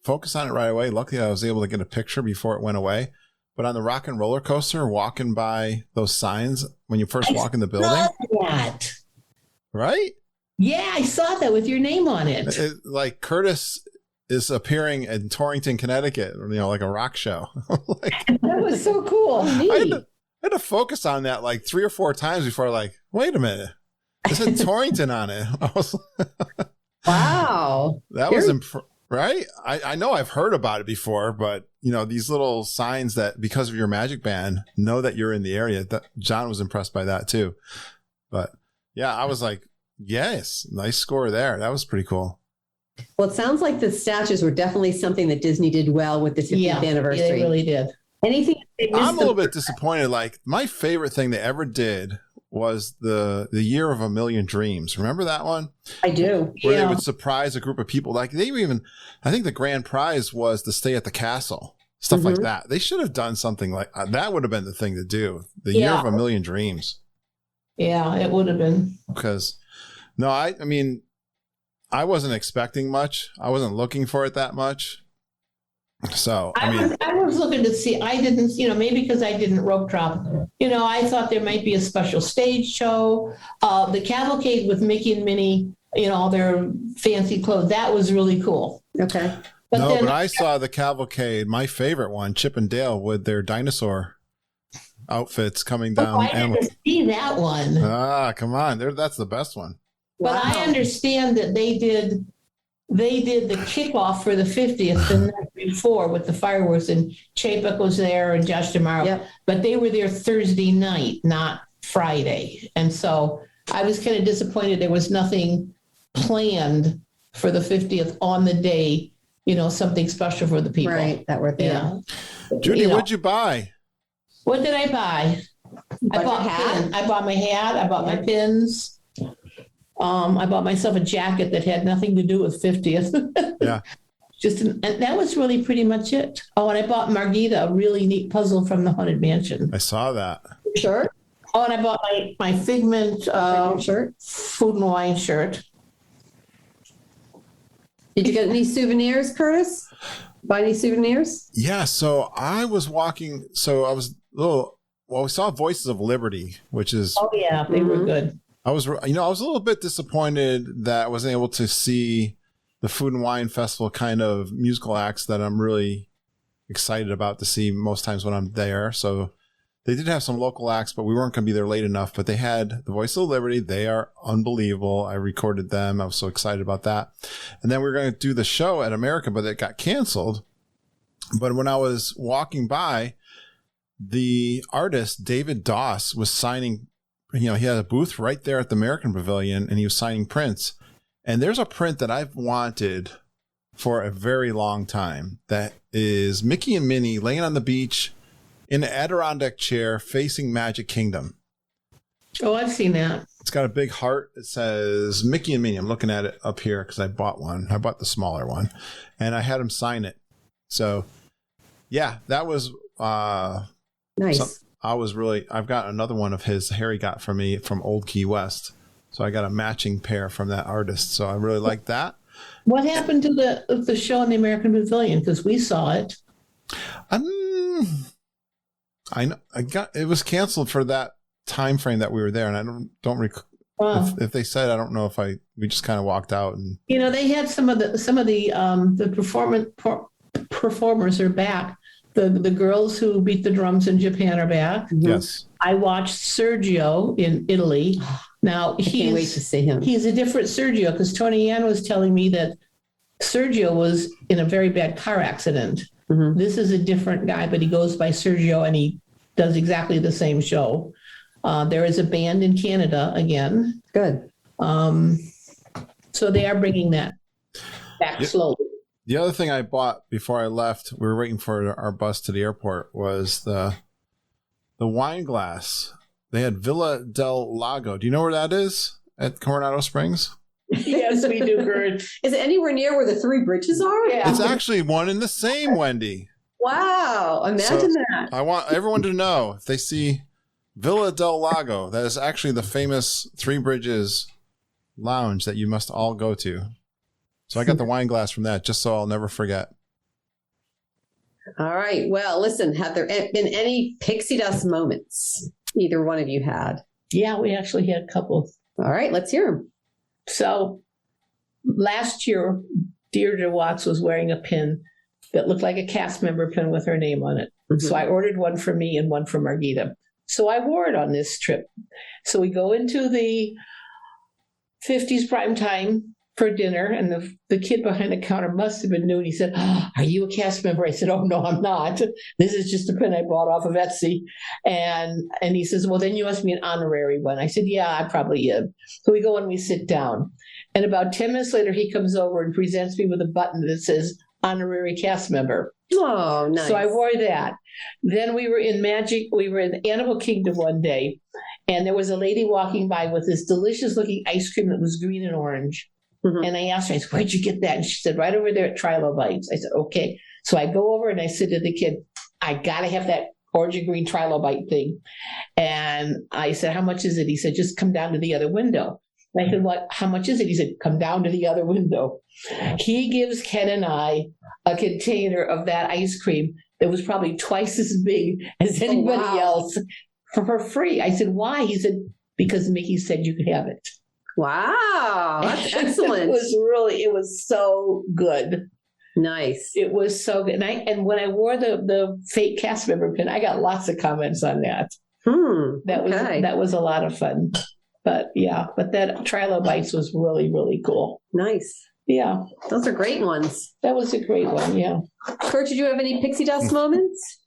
focus on it right away. Luckily, I was able to get a picture before it went away. But on the Rock and Roller Coaster, walking by those signs when you first walk in the building. That. Right? Yeah, I saw that with your name on it. Like Curtis is appearing in Torrington, Connecticut, like a rock show. That was so cool. I had to focus on that like 3 or 4 times before wait a minute. It said Torrington on it. I was wow. That was right? I know I've heard about it before, but these little signs that because of your magic band know that you're in the area. That John was impressed by that too. But yeah, I was like, yes, nice score there. That was pretty cool. Well, it sounds like the statues were definitely something that Disney did well with the 50th anniversary. They really did. Anything they missed I'm a little bit disappointed. Like, my favorite thing they ever did was the year of a million dreams. Remember that one? I do. Where they would surprise a group of people. Like, they even, I think the grand prize was to stay at the castle, stuff like that. They should have done something like that. Would have been the thing to do. The year of a million dreams. Yeah, it would have been. Because no, I mean, I wasn't expecting much. I wasn't looking for it that much. So I was looking to see. I didn't, maybe because I didn't rope drop. I thought there might be a special stage show. The cavalcade with Mickey and Minnie, all their fancy clothes. That was really cool. Okay. But I saw the cavalcade, my favorite one, Chip and Dale, with their dinosaur outfits coming down. I didn't see that one. Come on, that's the best one. But I understand that they did the kickoff for the 50th the night before with the fireworks, and Chapek was there and Josh DeMaro, but they were there Thursday night, not Friday. And so I was kind of disappointed there was nothing planned for the 50th on the day, something special for the people. Right, that were there. Yeah. Judy, what'd you buy? What did I buy? I bought my hat. I bought my pins. I bought myself a jacket that had nothing to do with 50th. Yeah. And that was really pretty much it. Oh, and I bought Margita a really neat puzzle from the Haunted Mansion. I saw that. Shirt. Oh, and I bought my Figment shirt, Food and Wine shirt. Did you get any souvenirs, Curtis? Buy any souvenirs? Yeah. So I was walking. So I was we saw Voices of Liberty, which is. Oh yeah, they were good. I was a little bit disappointed that I wasn't able to see the Food and Wine Festival kind of musical acts that I'm really excited about to see most times when I'm there. So they did have some local acts, but we weren't going to be there late enough. But they had the Voice of Liberty. They are unbelievable. I recorded them. I was so excited about that. And then we were going to do the show at America, but it got canceled. But when I was walking by, the artist David Doss was signing. He had a booth right there at the American Pavilion, and he was signing prints. And there's a print that I've wanted for a very long time. That is Mickey and Minnie laying on the beach in an Adirondack chair facing Magic Kingdom. Oh, I've seen that. It's got a big heart. It says Mickey and Minnie. I'm looking at it up here because I bought one. I bought the smaller one, and I had him sign it. So, yeah, that was nice. I've got another one of his Harry got for me from Old Key West. So I got a matching pair from that artist. So I really like that. What happened to the show in the American Pavilion? Because we saw it. I know it was canceled for that time frame that we were there, and I don't recall if they said. I don't know if we just kind of walked out and they had some of the performers are back. The girls who beat the drums in Japan are back. Yes. I watched Sergio in Italy. Now I can't wait to see him. He's a different Sergio because Tony Ann was telling me that Sergio was in a very bad car accident. Mm-hmm. This is a different guy, but he goes by Sergio and he does exactly the same show. There is a band in Canada again. Good. So they are bringing that back slowly. The other thing I bought before I left, we were waiting for our bus to the airport, was the wine glass. They had Villa del Lago. Do you know where that is? At Coronado Springs? Yes, we do, Gert. Is it anywhere near where the Three Bridges are? Yeah. It's actually one and the same, Wendy. Wow. Imagine that. I want everyone to know, if they see Villa del Lago, that is actually the famous Three Bridges lounge that you must all go to. So I got the wine glass from that, just so I'll never forget. All right. Well, listen, have there been any pixie dust moments either one of you had? Yeah, we actually had a couple. All right, let's hear them. So last year, Deirdre Watts was wearing a pin that looked like a cast member pin with her name on it. Mm-hmm. So I ordered one for me and one for Margita. So I wore it on this trip. So we go into the 50s prime time for dinner, and the kid behind the counter must have been new, and he said, "Are you a cast member?" I said, "Oh, no, I'm not. This is just a pin I bought off of Etsy." And he says, "Well, then you must be an honorary one." I said, "Yeah, I probably am." So we go and we sit down. And about 10 minutes later, he comes over and presents me with a button that says, honorary cast member. Oh, nice. So I wore that. Then we were in Animal Kingdom one day, and there was a lady walking by with this delicious looking ice cream that was green and orange. Mhm. And I asked her, I said, where'd you get that? And she said, right over there at Trilobites. I said, okay. So I go over and I said to the kid, I got to have that orange and green Trilobite thing. And I said, how much is it? He said, just come down to the other window. And I said, what? How much is it? He said, come down to the other window. He gives Ken and I a container of that ice cream that was probably twice as big as anybody else for free. I said, why? He said, because Mickey said you could have it. Wow, that's excellent. It was so good. Nice. It was so good. And when I wore the fake cast member pin, I got lots of comments on that. That was a lot of fun. But that Trilobites was really, really cool. Nice. Yeah. Those are great ones. That was a great one, yeah. Kurt, did you have any pixie dust moments?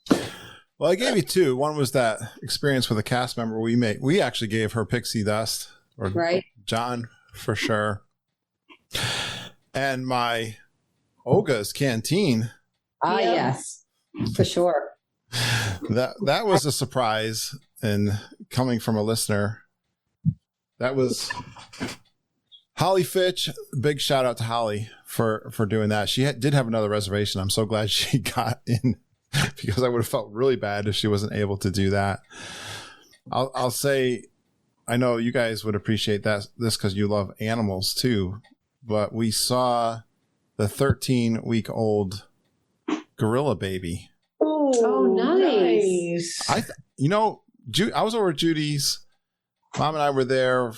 Well, I gave you two. One was that experience with a cast member we made. We actually gave her pixie dust. Or right. John, for sure. And my Olga's canteen. Yes, for sure. That was a surprise, and coming from a listener. That was Holly Fitch. Big shout out to Holly for doing that. She did have another reservation. I'm so glad she got in because I would have felt really bad if she wasn't able to do that. I'll say, I know you guys would appreciate this because you love animals too, but we saw the 13-week-old gorilla baby. Oh, nice. I was over at Judy's. Mom and I were there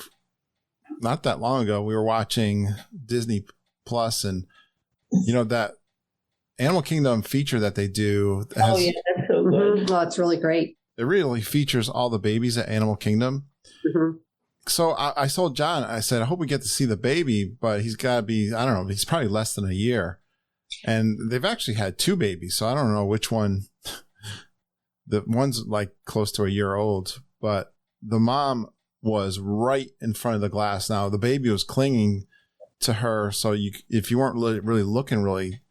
not that long ago. We were watching Disney Plus, and that Animal Kingdom feature that they do. That's so good. Oh, it's really great. It really features all the babies at Animal Kingdom. Mm-hmm. So I told John, I said, I hope we get to see the baby, but he's got to be, I don't know, he's probably less than a year. And they've actually had two babies, so I don't know which one. The one's like close to a year old, but the mom was right in front of the glass. Now the baby was clinging to her, so if you weren't really looking really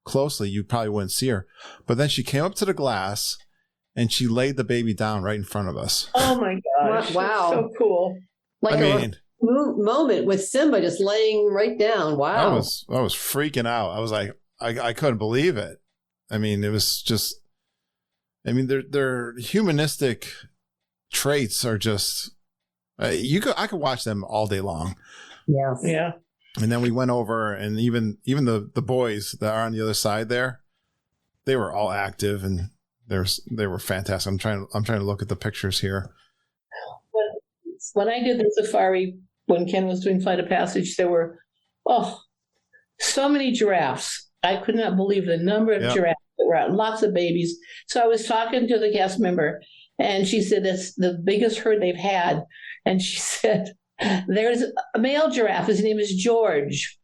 closely, you probably wouldn't see her. But then she came up to the glass and she laid the baby down right in front of us. Oh my gosh! Wow, so cool! Like a moment with Simba just laying right down. Wow, I was freaking out. I was like, I couldn't believe it. I mean, it was just. I mean, their humanistic traits are just. I could watch them all day long. Yes. Yeah. And then we went over, and even the boys that are on the other side there, they were all active, and they were fantastic. I'm trying to look at the pictures here. When I did the safari, when Ken was doing Flight of Passage, there were so many giraffes. I could not believe the number of giraffes that were out, lots of babies. So I was talking to the cast member, and she said that's the biggest herd they've had. And she said, there's a male giraffe. His name is George.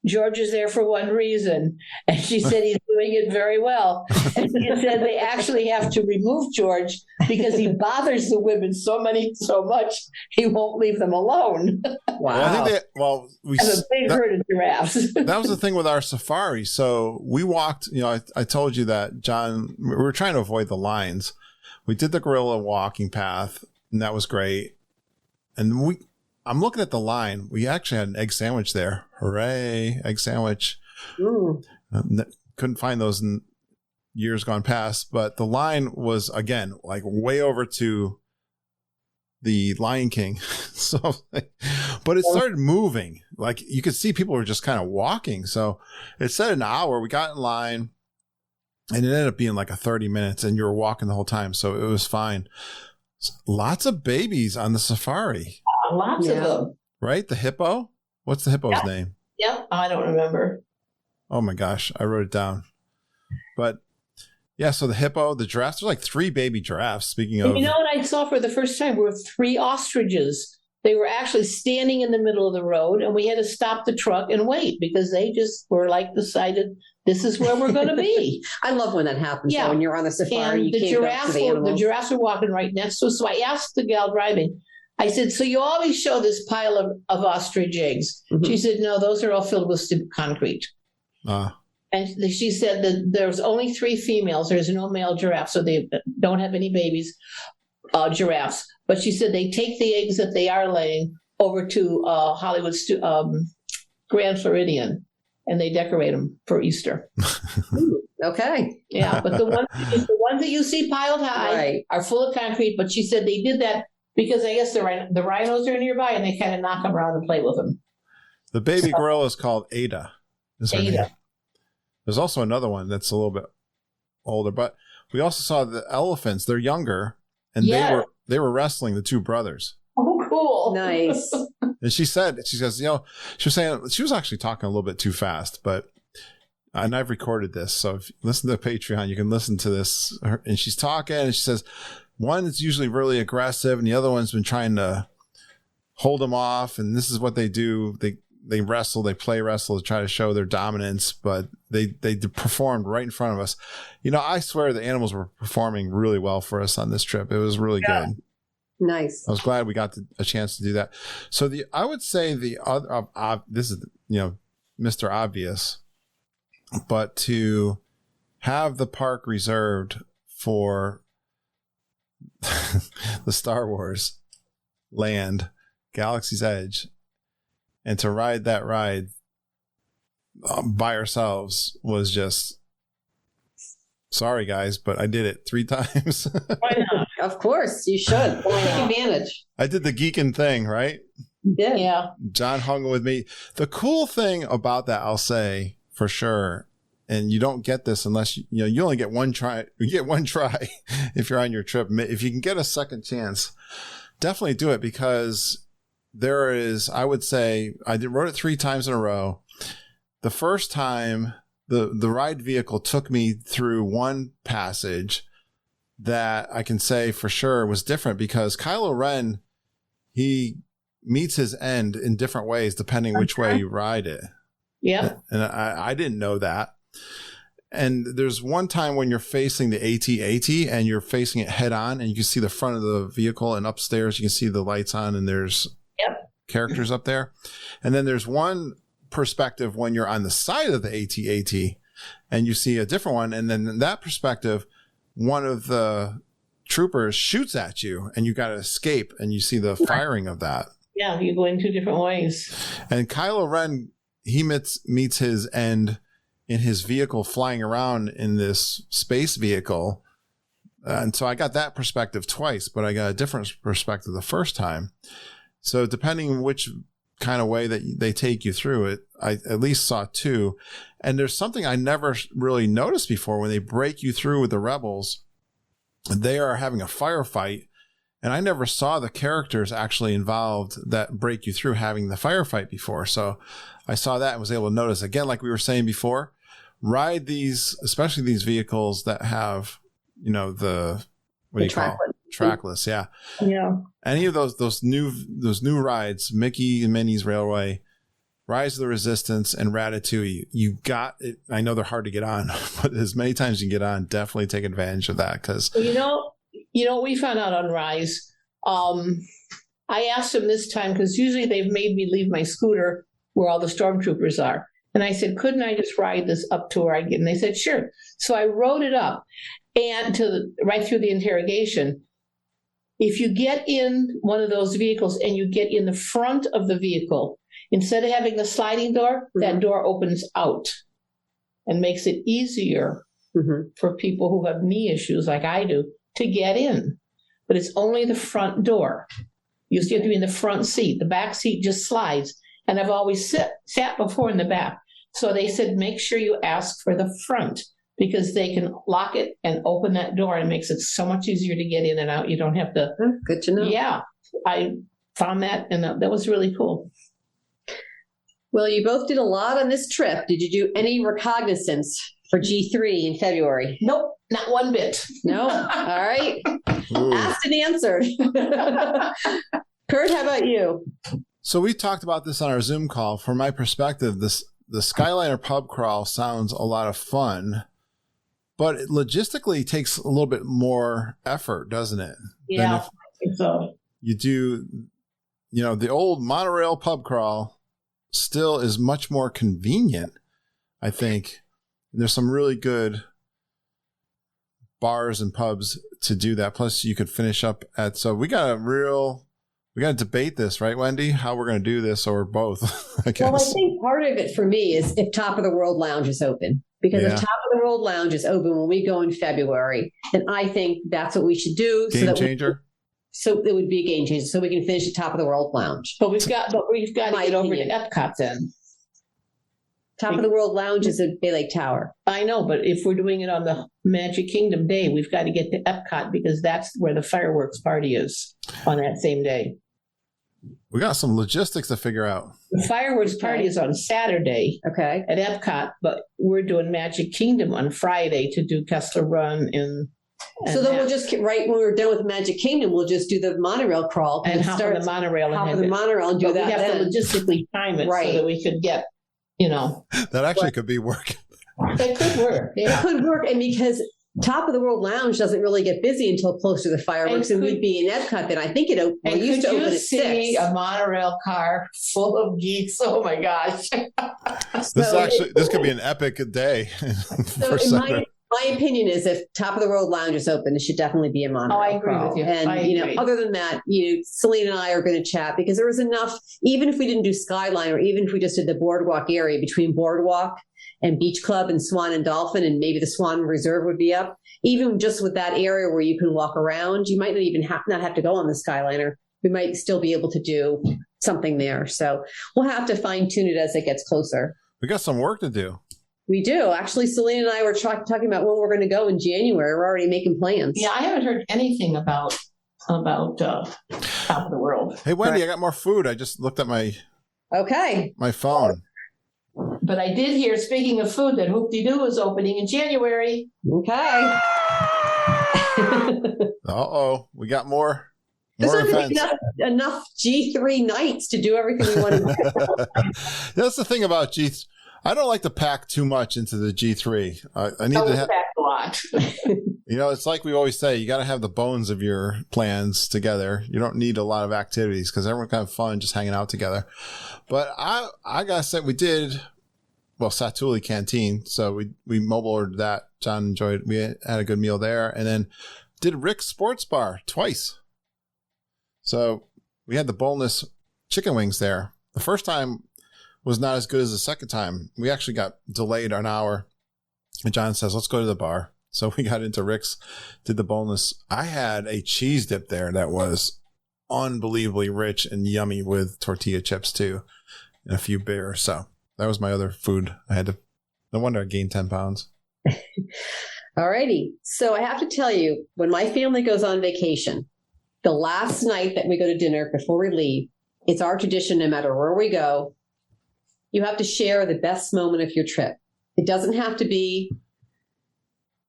George is there for one reason. And she said he's doing it very well. And she said they actually have to remove George because he bothers the women so much he won't leave them alone. Wow. Well, I think we have a big herd of giraffes. That was the thing with our safari. So we walked, I told you that, John, we were trying to avoid the lines. We did the gorilla walking path, and that was great. And I'm looking at the line. We actually had an egg sandwich there. Hooray, egg sandwich. Couldn't find those in years gone past, but the line was, again, like way over to the Lion King. But it started moving. Like you could see people were just kind of walking. So it said an hour. We got in line, and it ended up being like a 30 minutes, and you were walking the whole time. So it was fine. Lots of babies on the safari. Lots of them. Right? The hippo? What's the hippo's name? Yep. I don't remember. Oh my gosh. I wrote it down. But yeah, so the hippo, the giraffes, there's like 3 baby giraffes. Speaking of. You know what I saw for the first time were 3 ostriches. They were actually standing in the middle of the road, and we had to stop the truck and wait because they just were like decided this is where we're going to be. I love when that happens. Yeah. So when you're on the safari, and the giraffes were walking right next to us. So I asked the gal driving, I said, so you always show this pile of ostrich eggs? Mm-hmm. She said, no, those are all filled with concrete. And she said that there's only 3 females. There's no male giraffe, so they don't have any babies, giraffes. But she said they take the eggs that they are laying over to Hollywood's Grand Floridian, and they decorate them for Easter. Okay. Yeah, but the ones that you see piled high are full of concrete. But she said they did that because I guess the rhinos are nearby, and they kind of knock them around and play with them. The baby gorilla is called Ada. Ada. There's also another one that's a little bit older, but we also saw the elephants. They're younger, and they were wrestling the 2 brothers. Oh, cool! Nice. And she says, she was saying she was actually talking a little bit too fast, but. And I've recorded this, so if you listen to Patreon, you can listen to this. And she's talking, and she says, one is usually really aggressive, and the other one's been trying to hold them off. And this is what they do: they wrestle, they play wrestle to try to show their dominance. But they performed right in front of us. I swear the animals were performing really well for us on this trip. It was really good. Nice. I was glad we got a chance to do that. So I would say the other, this is Mr. Obvious. But to have the park reserved for the Star Wars land, Galaxy's Edge, and to ride that ride by ourselves was just, sorry guys, but I did it 3 times. Why not? Of course, you should. Take advantage. I did the geeking thing, right? Yeah. John hung with me. The cool thing about that, I'll say, for sure, and you don't get this unless you only get one try. You get one try if you're on your trip. If you can get a second chance, definitely do it, because there is, I would say, rode it 3 times in a row. The first time, the ride vehicle took me through one passage that I can say for sure was different, because Kylo Ren, he meets his end in different ways depending which way you ride it. Yeah. And I didn't know that. And there's one time when you're facing the AT-AT and you're facing it head on, and you can see the front of the vehicle, and upstairs you can see the lights on, and there's characters up there. And then there's one perspective when you're on the side of the AT-AT and you see a different one. And then in that perspective, one of the troopers shoots at you and you got to escape, and you see the firing of that. Yeah, you go in 2 different ways. And Kylo Ren, he meets his end in his vehicle flying around in this space vehicle. And so I got that perspective twice, but I got a different perspective the first time. So depending which kind of way that they take you through it, I at least saw 2. And there's something I never really noticed before. When they break you through with the rebels, they are having a firefight. And I never saw the characters actually involved that break you through having the firefight before. So I saw that and was able to notice, again, like we were saying before, ride these, especially these vehicles that have, trackless. Yeah. Yeah. Any of those new rides, Mickey and Minnie's Railway, Rise of the Resistance, and Ratatouille, you got it. I know they're hard to get on, but as many times as you can get on, definitely take advantage of that. Because we found out on Rise. I asked them this time, because usually they've made me leave my scooter where all the stormtroopers are. And I said, couldn't I just ride this up to where I get? And they said, sure. So I rode it up and right through the interrogation. If you get in one of those vehicles and you get in the front of the vehicle, instead of having a sliding door, that door opens out and makes it easier for people who have knee issues like I do to get in. But it's only the front door. You have to be in the front seat. The back seat just slides. And I've always sat before in the back. So they said, make sure you ask for the front, because they can lock it and open that door, and it makes it so much easier to get in and out. You don't have to. Good to know. Yeah. I found that, and that was really cool. Well, you both did a lot on this trip. Did you do any recognizance for G3 in February? Nope, not one bit. No? All right. Asked and answered. Kurt, how about you? So we talked about this on our Zoom call. From my perspective, the Skyliner pub crawl sounds a lot of fun, but it logistically takes a little bit more effort, doesn't it? Yeah, I think so. You do, the old monorail pub crawl still is much more convenient, I think. And there's some really good bars and pubs to do that. Plus, you could finish up at. So we got to debate this, right, Wendy? How we're going to do this, or both? I guess. Well, I think part of it for me is if Top of the World Lounge is open. Because if Top of the World Lounge is open when we go in February, then I think that's what we should do. Game changer. So it would be a game changer. So we can finish at Top of the World Lounge. But we've got to get over to Epcot then. Top of the World Lounge is at Bay Lake Tower. I know, but if we're doing it on the Magic Kingdom day, we've got to get to Epcot because that's where the fireworks party is on that same day. We got some logistics to figure out. The fireworks party is on Saturday at Epcot, but we're doing Magic Kingdom on Friday to do Kessler Run and so then we'll just right when we're done with Magic Kingdom, we'll just do the monorail crawl and hop on the monorail and do that. We have to logistically time it so that we could get, that actually could be work. It could work. Yeah. It could work, and because Top of the World Lounge doesn't really get busy until close to the fireworks, and we'd be in Epcot. Then I think it used to open at 6. A monorail car full of geeks. Oh my gosh! This could be an epic day. So my opinion is, if Top of the World Lounge is open, it should definitely be a monorail. I agree with you. And other than that, Celine and I are going to chat because there was enough. Even if we didn't do Skyline, or even if we just did the boardwalk area between Boardwalk and Beach Club and Swan and Dolphin, and maybe the Swan Reserve would be up. Even just with that area where you can walk around, you might not even have to go on the Skyliner. We might still be able to do something there. So we'll have to fine tune it as it gets closer. We got some work to do. We do. Actually, Celine and I were talking about when we're going to go in January. We're already making plans. Yeah, I haven't heard anything about Top of the World. Hey, Wendy, I got more food. I just looked at my phone. But I did hear, speaking of food, that Hoop-de-Doo is opening in January. Okay. We got more. There's not enough G3 nights to do everything we want to do. That's the thing about G3. I don't like to pack too much into the G3. I need to pack a lot. It's like we always say, you got to have the bones of your plans together. You don't need a lot of activities because everyone can have fun just hanging out together. But I got to say, we did, Satuli Canteen. So we mobile ordered that. John enjoyed it. We had a good meal there. And then did Rick's Sports Bar twice. So we had the boneless chicken wings there. The first time was not as good as the second time. We actually got delayed an hour. And John says, let's go to the bar. So we got into Rick's, did the boneless. I had a cheese dip there that was unbelievably rich and yummy with tortilla chips too, and a few beers. So that was my other food. No wonder I gained 10 pounds. All righty. So I have to tell you, when my family goes on vacation, the last night that we go to dinner before we leave, it's our tradition, no matter where we go, you have to share the best moment of your trip. It doesn't have to be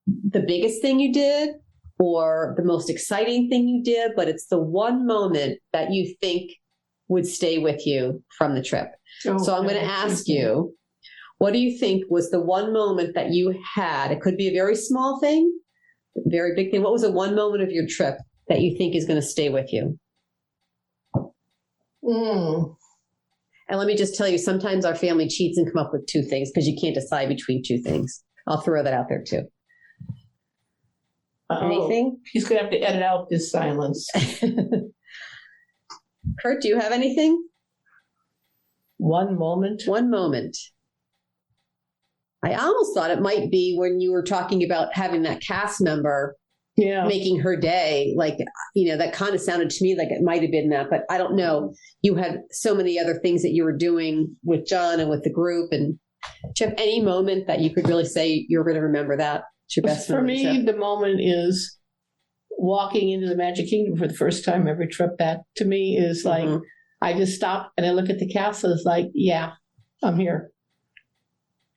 the biggest thing you did or the most exciting thing you did, but it's the one moment that you think would stay with you from the trip. So I'm going to ask you, what do you think was the one moment that you had? It could be a very small thing, a very big thing. What was the one moment of your trip that you think is going to stay with you? And let me just tell you, sometimes our family cheats and come up with 2 things because you can't decide between 2 things. I'll throw that out there too. Anything? He's going to have to edit out this silence. Kurt, do you have anything? One moment. I almost thought it might be when you were talking about having that cast member making her day. Like, that kind of sounded to me like it might have been that, but I don't know. You had so many other things that you were doing with John and with the group. And do you have any moment that you could really say you're going to remember that? It's your best for me, the moment is walking into the Magic Kingdom for the first time every trip. That to me is like, I just stop and I look at the castle. It's like, yeah, I'm here.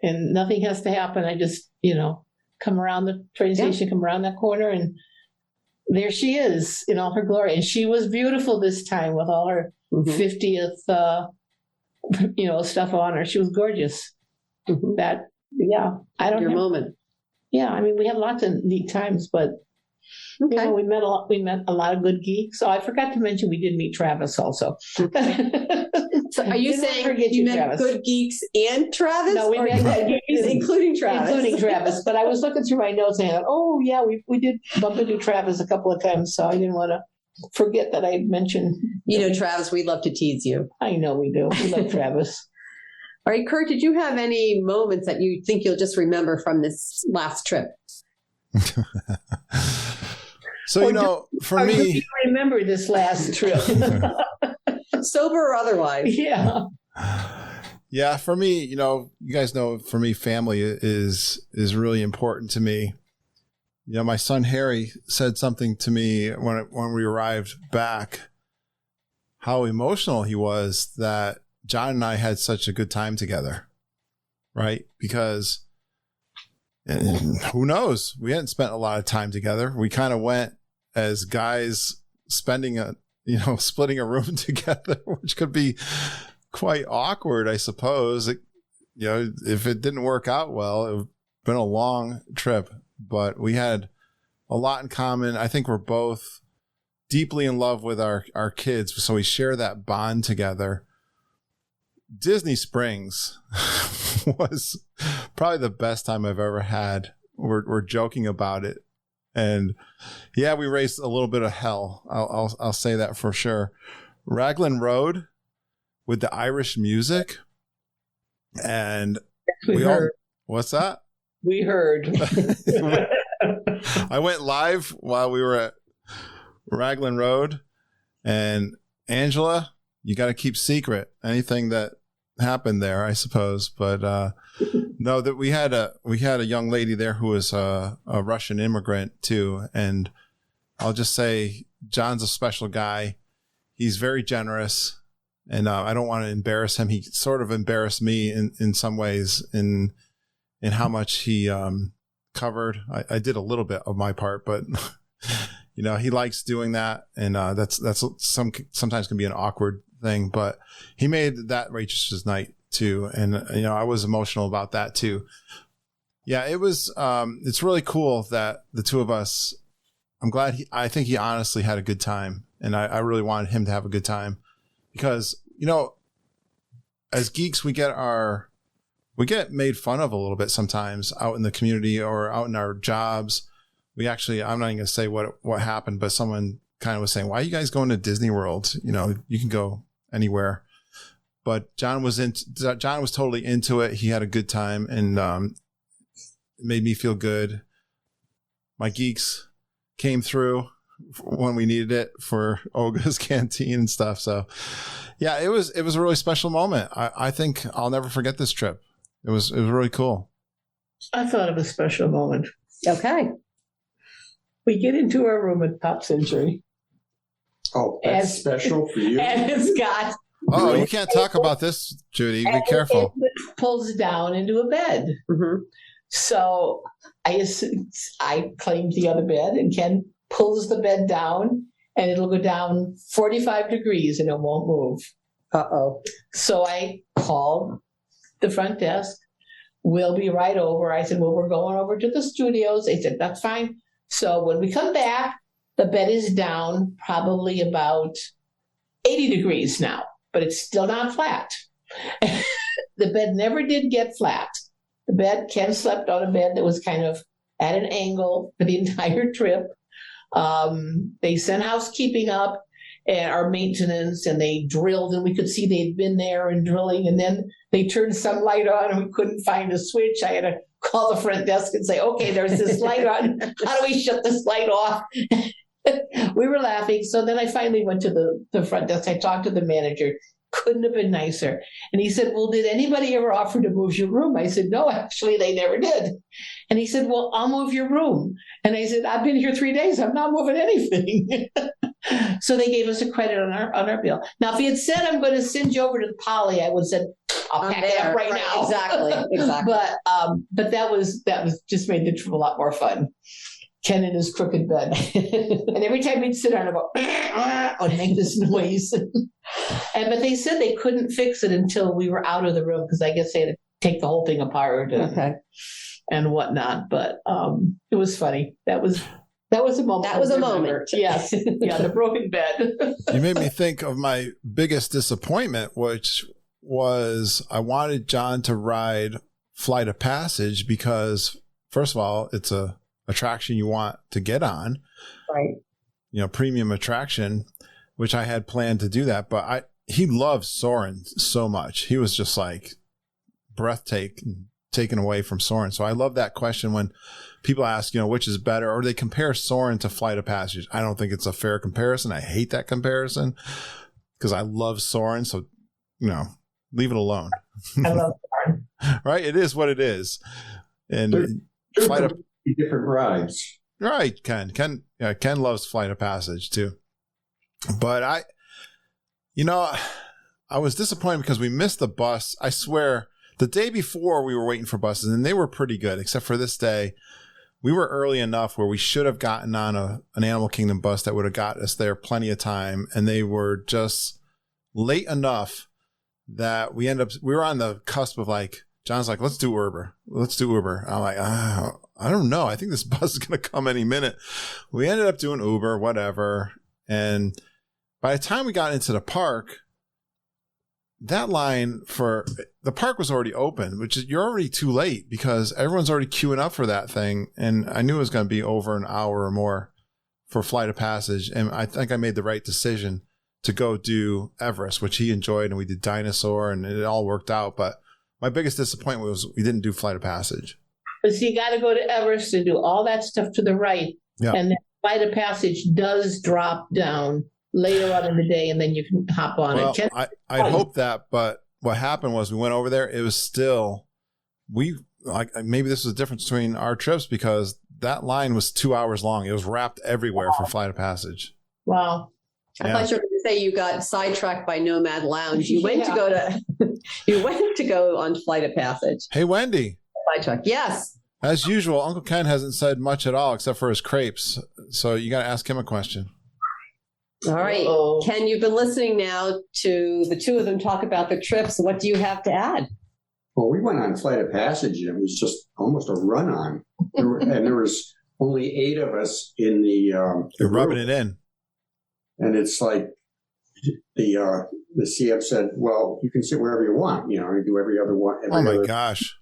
And nothing has to happen. I just, come around the train station, come around that corner, and there she is in all her glory. And she was beautiful this time with all her 50th, stuff on her. She was gorgeous. That, I don't know. Your moment. Yeah, I mean, we had lots of neat times, but we met a lot of good geeks. So I forgot to mention we did meet Travis also. So are you Did not saying forget you you, meant Travis. good geeks and Travis? No, we or meant good geeks, including Travis. Including Travis. But I was looking through my notes and I thought, oh, yeah, we did bump into Travis a couple of times. So I didn't want to forget that I mentioned. You know, Travis, we love to tease you. I know we do. We love Travis. All right, Kurt, did you have any moments that you think you'll just remember from this last trip? So, for Or do me, you remember this last trip? Sober or otherwise? Yeah. yeah, for me, you guys know, for me, family is really important to me. My son Harry said something to me when we arrived back, how emotional he was that John and I had such a good time together, right? Because who knows? We hadn't spent a lot of time together. We kind of went as guys splitting a room together, which could be quite awkward, I suppose. If it didn't work out well, it would have been a long trip, but we had a lot in common. I think we're both deeply in love with our kids, so we share that bond together. Disney Springs was probably the best time I've ever had. We're joking about it. And yeah, we raised a little bit of hell. I'll say that for sure. Raglan Road with the Irish music. And We heard. What's that? We heard. I went live while we were at Raglan Road, and Angela, you got to keep secret anything that happened there, I suppose. But no, that we had a young lady there who was a Russian immigrant too, and I'll just say John's a special guy. He's very generous, and I don't want to embarrass him. He sort of embarrassed me in some ways in how much he covered. I did a little bit of my part, but he likes doing that, and that's sometimes can be an awkward thing, but he made that Rachel's night too, and I was emotional about that too. Yeah, it was. It's really cool that the two of us. I'm glad. I think he honestly had a good time, and I really wanted him to have a good time, because as geeks we get made fun of a little bit sometimes out in the community or out in our jobs. I'm not even going to say what happened, but someone kind of was saying, why are you guys going to Disney World? You can go anywhere. But John was totally into it. He had a good time, and it made me feel good. My geeks came through when we needed it for Olga's canteen and stuff. So yeah, it was a really special moment. I think I'll never forget this trip. It was really cool. I thought of a special moment. Okay. We get into our room at Pop Century. Oh, that's special for you. And it's got... Oh, you can't talk about this, Judy. Be careful. It pulls down into a bed. Mm-hmm. So I claimed the other bed, and Ken pulls the bed down, and it'll go down 45 degrees, and it won't move. Uh-oh. So I called the front desk. We'll be right over. I said, well, we're going over to the studios. They said, that's fine. So when we come back, the bed is down probably about 80 degrees now, but it's still not flat. The bed never did get flat. Ken slept on a bed that was kind of at an angle for the entire trip. They sent housekeeping up and our maintenance, and they drilled, and we could see they'd been there and drilling, and then they turned some light on and we couldn't find a switch. I had to call the front desk and say, okay, there's this light on. How do we shut this light off? We were laughing. So then I finally went to the front desk. I talked to the manager. Couldn't have been nicer. And he said, well, did anybody ever offer to move your room? I said, no, actually, they never did. And he said, well, I'll move your room. And I said, I've been here 3 days. I'm not moving anything. So they gave us a credit on our bill. Now, if he had said, I'm going to send you over to Polly, I would have said, I'll pack it up right now. Exactly. But that was just made the trip a lot more fun. Ken in his crooked bed. And every time he'd sit down, I'd go, and make this noise. But they said they couldn't fix it until we were out of the room, because I guess they had to take the whole thing apart and whatnot. But it was funny. That was That was a moment. That was a Remember. moment. Yes. Yeah, the broken bed. You made me think of my biggest disappointment, which was I wanted John to ride Flight of Passage because, first of all, it's a attraction you want to get on. Right. You know, premium attraction, which I had planned to do that, but he loves Soarin' so much. He was just like breathtaking, taken away from Soarin'. So I love that question when people ask, you know, which is better, or they compare Soarin' to Flight of Passage. I don't think it's a fair comparison. I hate that comparison because I love Soarin'. So, you know, leave it alone. I love Soarin'. Right? It is what it is. And They're Flight of different rides. Right, Ken. Ken loves Flight of Passage too. But I was disappointed because we missed the bus. I swear, the day before we were waiting for buses, and they were pretty good, except for this day. We were early enough where we should have gotten on an Animal Kingdom bus that would have got us there plenty of time, and they were just late enough that we were on the cusp of like, John's like, let's do Uber. I'm like, I don't know. I think this bus is going to come any minute. We ended up doing Uber, whatever. And by the time we got into the park, that line for the park was already open, which is you're already too late because everyone's already queuing up for that thing. And I knew it was going to be over an hour or more for Flight of Passage. And I think I made the right decision to go do Everest, which he enjoyed. And we did Dinosaur and it all worked out. But my biggest disappointment was we didn't do Flight of Passage. But so you got to go to Everest and do all that stuff to the right. Yeah. And then Flight of Passage does drop down later on in the day, and then you can hop on it. I'd hope that, but what happened was we went over there. It was still, maybe this was the difference between our trips because that line was 2 hours long. It was wrapped everywhere for Flight of Passage. Wow. I thought you were going to say you got sidetracked by Nomad Lounge. You went to go on Flight of Passage. Hey, Wendy. Sidetracked. Yes. As usual, Uncle Ken hasn't said much at all except for his crepes. So you got to ask him a question. All right. Uh-oh. Ken, you've been listening now to the two of them talk about their trips. What do you have to add? Well, we went on Flight of Passage, and it was just almost a run-on. And there was only 8 of us in the You're rubbing it in. And it's like the CF said, well, you can sit wherever you want, you do every other one. Oh, my gosh.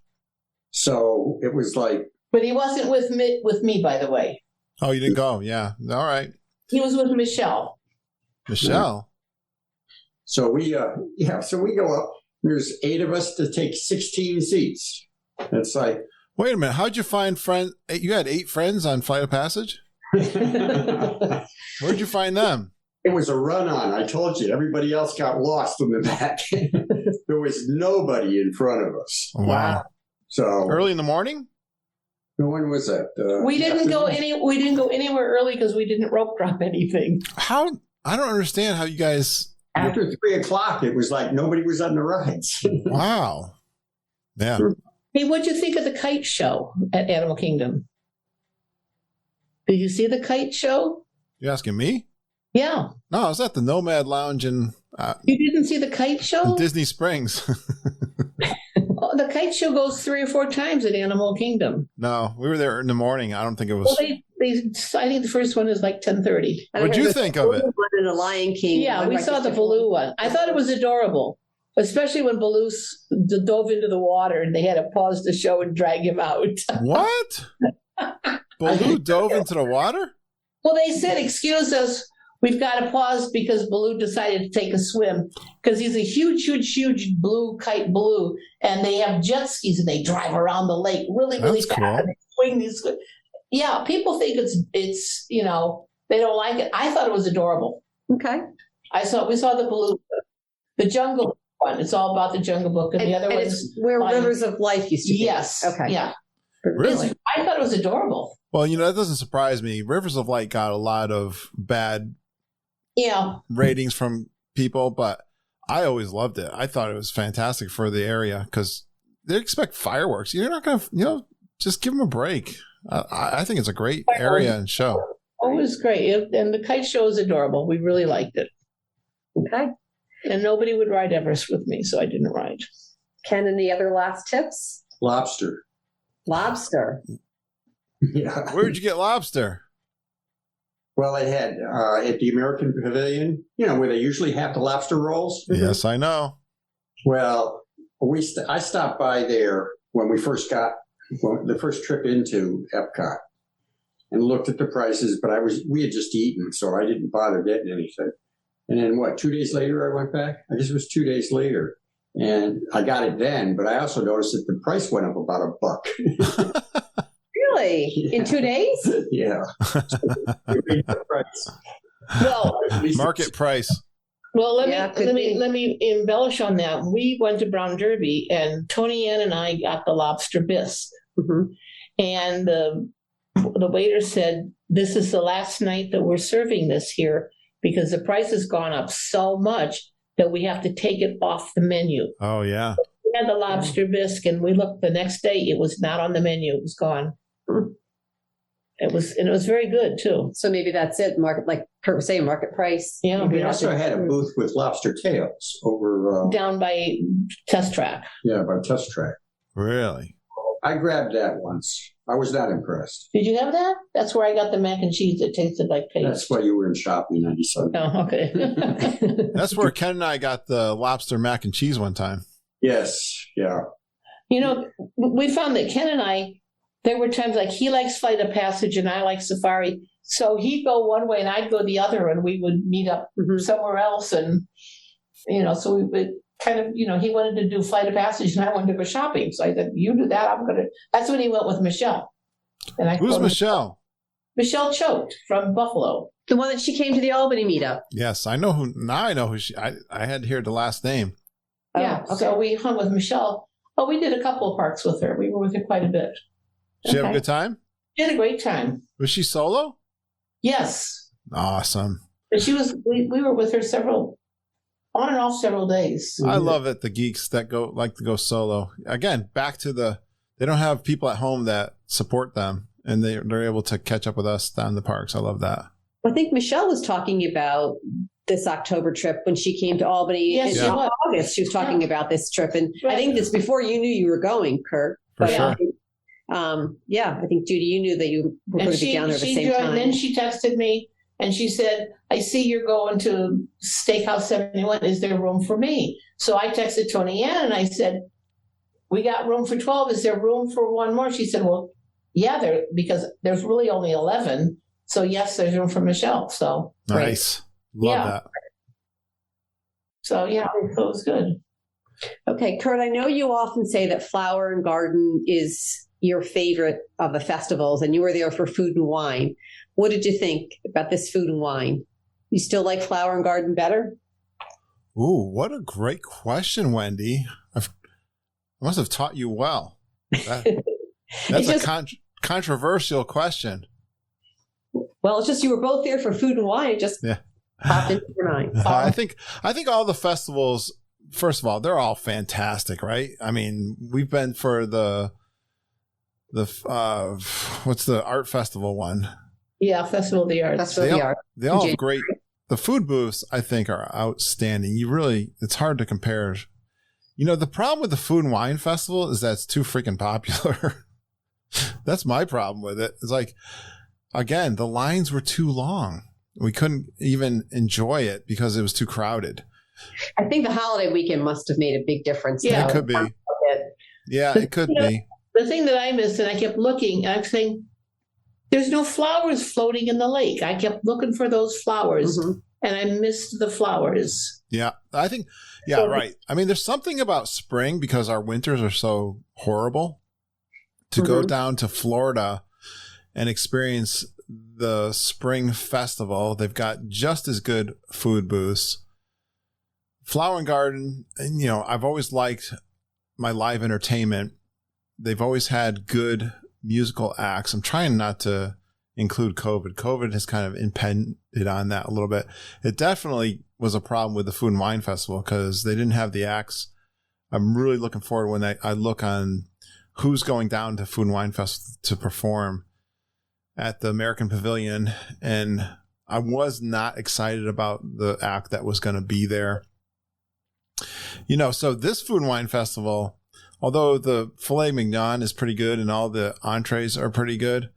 So it was like. But he wasn't with me, by the way. Oh, you didn't go? Yeah. All right. He was with Michelle. Michelle? So we go up. There's 8 of us to take 16 seats. It's like. Wait a minute. How'd you find friends? You had 8 friends on Flight of Passage? Where'd you find them? It was a run-on. I told you. Everybody else got lost in the back. There was nobody in front of us. Wow. So early in the morning? When was that? We didn't go anywhere early because we didn't rope drop anything. How? I don't understand how you guys. After 3:00, it was like nobody was on the rides. Wow. Yeah. Hey, what'd you think of the kite show at Animal Kingdom? Did you see the kite show? You asking me? Yeah. No, I was at the Nomad Lounge in. You didn't see the kite show? Disney Springs. The kite show goes 3 or 4 times at Animal Kingdom. No, we were there in the morning. I don't think it was. Well, I think the first one is like 10:30. What'd you think of it? And the Lion King. Yeah, we saw the Baloo one. I thought it was adorable, especially when Baloo dove into the water and they had to pause the show and drag him out. What? Baloo dove into the water? Well, they said, excuse us, we've got to pause because Baloo decided to take a swim because he's a huge blue kite Baloo, and they have jet skis and they drive around the lake really fast. Cool. And they swing these. Yeah, people think it's they don't like it. I thought it was adorable. Okay. We saw the Baloo, the Jungle one. It's all about the Jungle Book, and the other one is where Rivers of Life used to be. Yes. Okay. Yeah. Really? I thought it was adorable. Well, that doesn't surprise me. Rivers of Light got a lot of bad ratings from people, but I always loved it. I thought it was fantastic for the area because they expect fireworks. You're not going to, just give them a break. I think it's a great area and show. Oh, it was great. And the kite show is adorable. We really liked it. Okay. And nobody would ride Everest with me, so I didn't ride. Ken, any other last tips? Lobster. Lobster. Yeah. Where'd you get lobster? Well, they had at the American Pavilion, where they usually have the lobster rolls. Yes, I know. Well, I stopped by there when we first got the first trip into Epcot and looked at the prices, but we had just eaten, so I didn't bother getting anything. And then 2 days later I went back? I guess it was 2 days later. And I got it then, but I also noticed that the price went up about $1. Really? Yeah. In 2 days? Yeah. Well, Market price. Well, let could me embellish on that. We went to Brown Derby, and Tony Ann and I got the lobster bisque, and the waiter said, "This is the last night that we're serving this here because the price has gone up so much that we have to take it off the menu." Oh, yeah. We had the lobster bisque, and we looked the next day; it was not on the menu; it was gone. It was very good too. So maybe that's it. Market, like Kurt was saying, market price. Yeah. We also had a booth with lobster tails over down by Test Track. Yeah, by Test Track. Really? I grabbed that once. I was not impressed. Did you have that? That's where I got the mac and cheese that tasted like paste. That's why you were in shopping 97. Oh, okay. That's where Ken and I got the lobster mac and cheese one time. Yes, yeah. We found that Ken and I, there were times like he likes Flight of Passage and I like Safari. So he'd go one way and I'd go the other, and we would meet up somewhere else. And, so we would kind of, he wanted to do Flight of Passage and I wanted to go shopping. So I said, you do that. That's when he went with Michelle. And Who's Michelle? Michelle Choate from Buffalo. The one that she came to the Albany meetup. Yes, I know who. Now I know who she. I had to hear the last name. Yeah. Oh, okay. So we hung with Michelle. Oh, we did a couple of parks with her. We were with her quite a bit. Did she have a good time? She had a great time. Was she solo? Yes. Awesome. But we were with her on and off several days. I love it. The geeks that like to go solo. Again, back to they don't have people at home that support them, and they're able to catch up with us down the parks. I love that. I think Michelle was talking about this October trip when she came to Albany. Yes, in August. She was talking about this trip, and I think it's before you knew you were going, Kurt. For sure. I think Judy, you knew that you were going to be down there at the same time. And then she texted me and she said, "I see you're going to Steakhouse 71. Is there room for me?" So I texted Tony Ann and I said, "We got room for 12. Is there room for one more?" She said, "Well, yeah, because there's really only 11. So yes, there's room for Michelle." So nice. Love that. So yeah, it was good. Okay, Kurt, I know you often say that Flower and Garden is your favorite of the festivals, and you were there for Food and Wine. What did you think about this Food and Wine? You still like Flower and Garden better? Ooh, what a great question, Wendy. I must have taught you well. That's a controversial question. Well, it's just you were both there for Food and Wine. It just popped into your mind. I think all the festivals, first of all, they're all fantastic, right? I mean, we've been for the what's the art festival one? Yeah, Festival of the Arts. They all have great. The food booths, I think, are outstanding. It's hard to compare. The problem with the Food and Wine Festival is that it's too freaking popular. That's my problem with it. It's like, again, the lines were too long. We couldn't even enjoy it because it was too crowded. I think the holiday weekend must have made a big difference. Yeah, it could be. Yeah, it could be. The thing that I missed, and I kept looking, and I'm saying, there's no flowers floating in the lake. I kept looking for those flowers, and I missed the flowers. Yeah, I think, right. I mean, there's something about spring because our winters are so horrible. To go down to Florida and experience the spring festival, they've got just as good food booths. Flower and Garden, and, I've always liked my live entertainment. They've always had good musical acts. I'm trying not to include COVID. COVID has kind of impeded on that a little bit. It definitely was a problem with the Food and Wine Festival because they didn't have the acts. I'm really looking forward when I look on who's going down to Food and Wine Festival to perform at the American Pavilion. And I was not excited about the act that was going to be there. So this Food and Wine Festival, although the filet mignon is pretty good and all the entrees are pretty good,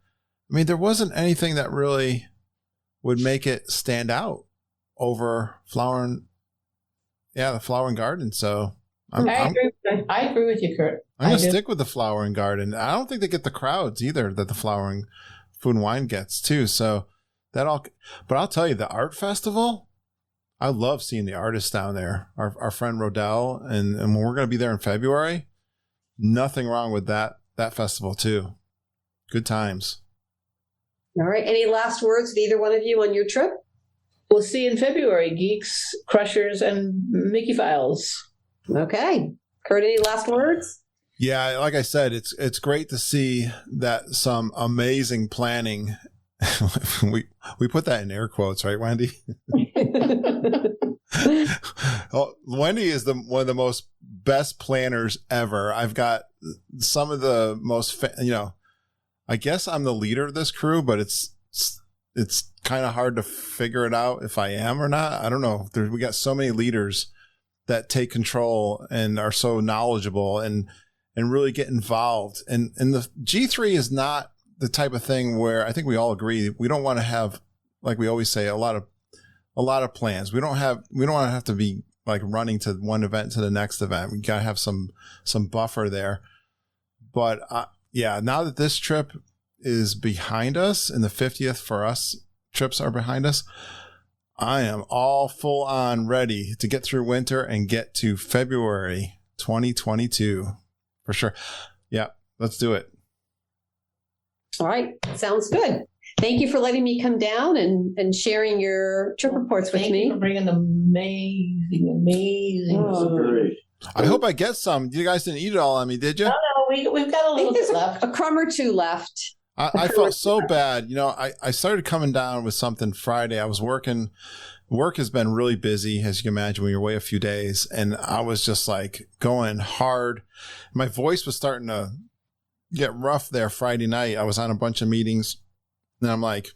I mean, there wasn't anything that really would make it stand out over the Flower and Garden. So I agree with you, Kurt. I'm going to stick with the Flower and Garden. I don't think they get the crowds either that the Flower and Food and Wine gets too. So but I'll tell you, the art festival, I love seeing the artists down there. Our friend Rodell, and when we're going to be there in February, nothing wrong with that festival too. Good times. All right. Any last words to either one of you on your trip? We'll see you in February, Geeks, Crushers, and Mickey Files. Okay. Kurt, any last words? Yeah, like I said, it's great to see that some amazing planning. we put that in air quotes, right, Wendy? Oh, Wendy is one of the most best planners ever. I've got some of the most, I guess I'm the leader of this crew, but it's kind of hard to figure it out if I am or not. I don't know. We got so many leaders that take control and are so knowledgeable and really get involved. And the G3 is not the type of thing where I think we all agree we don't want to have, like we always say, a lot of plans. We don't want to have to be like running to one event to the next event. We got to have some buffer there. But now that this trip is behind us and the 50th for us trips are behind us, I am all full on ready to get through winter and get to February 2022 for sure. Yeah, let's do it. All right. Sounds good. Thank you for letting me come down and sharing your trip reports with me. Thank you for bringing amazing. Great. I hope I get some. You guys didn't eat it all on me, did you? No, we've got a little bit left. A crumb or two left. I felt so bad. I started coming down with something Friday. I was working. Work has been really busy, as you can imagine, when you're away a few days. And I was just like going hard. My voice was starting to get rough there Friday night. I was on a bunch of meetings. And I'm like,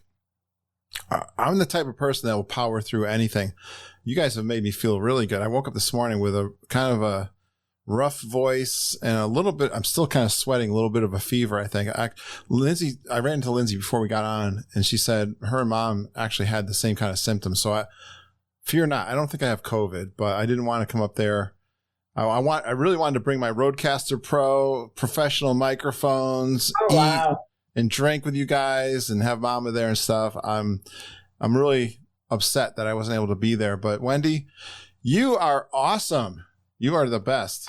I'm the type of person that will power through anything. You guys have made me feel really good. I woke up this morning with a kind of a rough voice and a little bit, I'm still kind of sweating, a little bit of a fever, I think. I ran into Lindsay before we got on, and she said her mom actually had the same kind of symptoms. So fear not, I don't think I have COVID, but I didn't want to come up there. I really wanted to bring my Rodecaster Pro professional microphones, eat and drink with you guys and have mama there and stuff. I'm really upset that I wasn't able to be there, but Wendy, you are awesome. You are the best.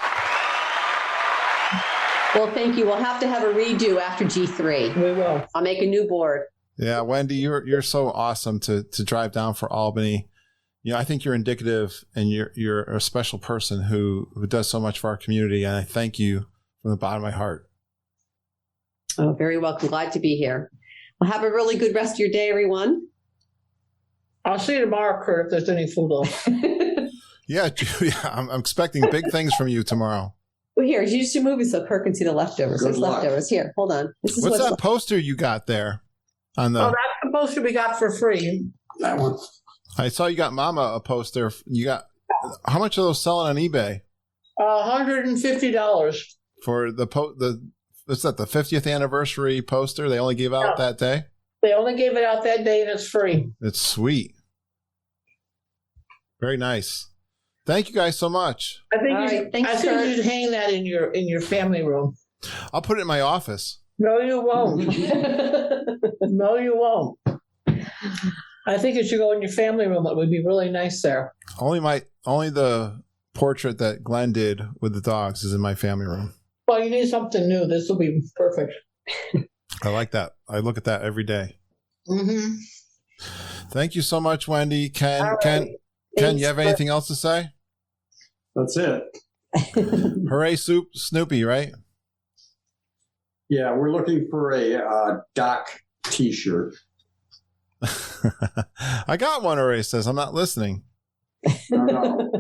Well, thank you. We'll have to have a redo after G3. We will. I'll make a new board. Yeah, Wendy, you're so awesome to drive down for Albany. I think you're indicative, and you're a special person who does so much for our community, and I thank you from the bottom of my heart. Oh, very welcome. Glad to be here. Well, have a really good rest of your day, everyone. I'll see you tomorrow, Kurt, if there's any food left. Yeah, Judy, I'm expecting big things from you tomorrow. Well, here, you should move it so Kurt can see the leftovers. There's leftovers. Here, hold on. What's that poster you got there? Oh, that's the poster we got for free. That one. I saw you got Mama a poster. You got, how much are those selling on eBay? $150 for what's that? The 50th anniversary poster they only gave out that day. They only gave it out that day, and it's free. It's sweet. Very nice. Thank you guys so much. I think you should hang that in your family room. I'll put it in my office. No, you won't. No, you won't. I think it should go in your family room. It would be really nice there. Only the portrait that Glenn did with the dogs is in my family room. Well, you need something new. This will be perfect. I like that. I look at that every day. Mm-hmm. Thank you so much, Wendy. Ken, you have anything else to say? That's it. Hooray, Snoopy, right? Yeah, we're looking for a Doc t-shirt. I got one already. Says I'm not listening. No.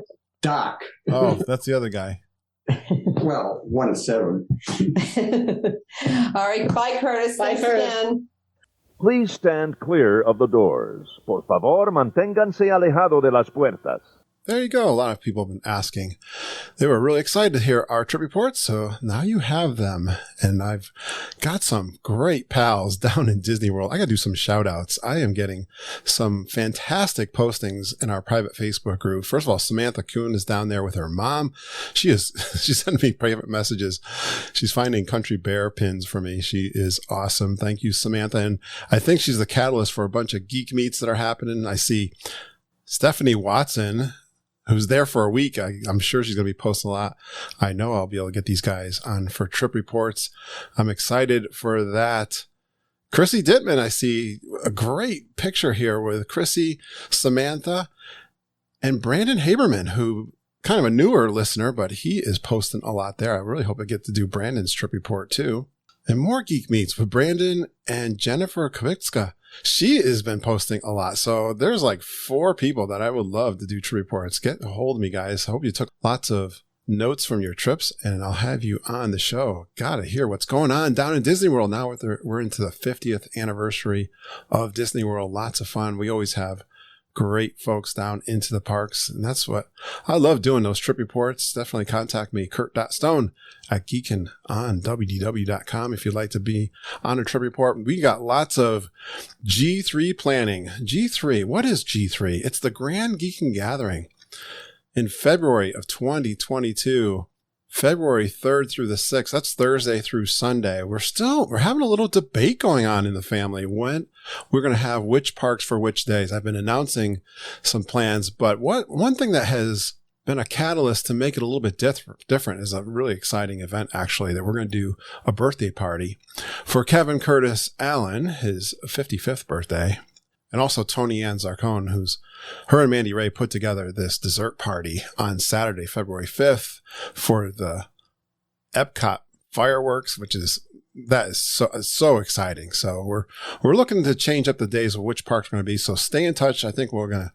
Doc. Oh, that's the other guy. Well, 1 of 7. All right. Bye, Curtis. Bye, Curtis. Again. Please stand clear of the doors. Por favor, manténganse alejado de las puertas. There you go. A lot of people have been asking. They were really excited to hear our trip reports, so now you have them. And I've got some great pals down in Disney World. I got to do some shout outs. I am getting some fantastic postings in our private Facebook group. First of all, Samantha Kuhn is down there with her mom. She's sending me private messages. She's finding country bear pins for me. She is awesome. Thank you, Samantha. And I think she's the catalyst for a bunch of geek meets that are happening. I see Stephanie Watson, who's there for a week. I'm sure she's going to be posting a lot. I know I'll be able to get these guys on for trip reports. I'm excited for that. Chrissy Dittman, I see a great picture here with Chrissy, Samantha, and Brandon Haberman, who kind of a newer listener, but he is posting a lot there. I really hope I get to do Brandon's trip report too. And more geek meets with Brandon and Jennifer Kavitska. She has been posting a lot. So there's like 4 people that I would love to do trip reports. Get a hold of me, guys. I hope you took lots of notes from your trips, and I'll have you on the show. Gotta hear what's going on down in Disney World. Now we're into the 50th anniversary of Disney World. Lots of fun. We always have great folks down into the parks. And that's what I love doing, those trip reports. Definitely contact me, kurt.stone@geekinonwdw.com if you'd like to be on a trip report. We got lots of G3 planning. G3, what is G3? It's the Grand Geeking Gathering in February of 2022. February 3rd through the 6th. That's Thursday through Sunday. We're having a little debate going on in the family when we're going to have which parks for which days. I've been announcing some plans, but one thing that has been a catalyst to make it a little bit different is a really exciting event, actually, that we're going to do a birthday party for Kevin Curtis Allen, his 55th birthday. And also Tony Ann Zarcone, her and Mandy Ray put together this dessert party on Saturday, February 5th for the Epcot fireworks, that is so exciting. So we're looking to change up the days of which parks are going to be. So stay in touch. I think we're going to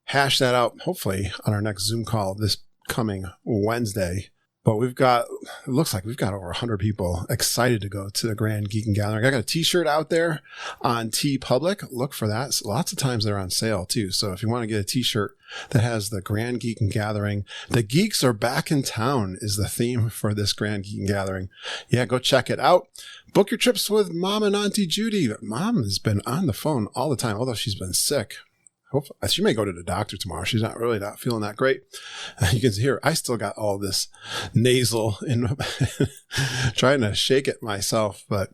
hash that out, hopefully, on our next Zoom call this coming Wednesday. But it looks like we've got over 100 people excited to go to the Grand Geeking Gathering. I got a t-shirt out there on TeePublic. Look for that. So lots of times they're on sale too. So if you want to get a t-shirt that has the Grand Geeking Gathering, the geeks are back in town is the theme for this Grand Geeking Gathering. Yeah, go check it out. Book your trips with Mom and Auntie Judy. Mom has been on the phone all the time, although she's been sick. Hopefully, she may go to the doctor tomorrow. She's not feeling that great. You can hear I still got all this nasal in trying to shake it myself, but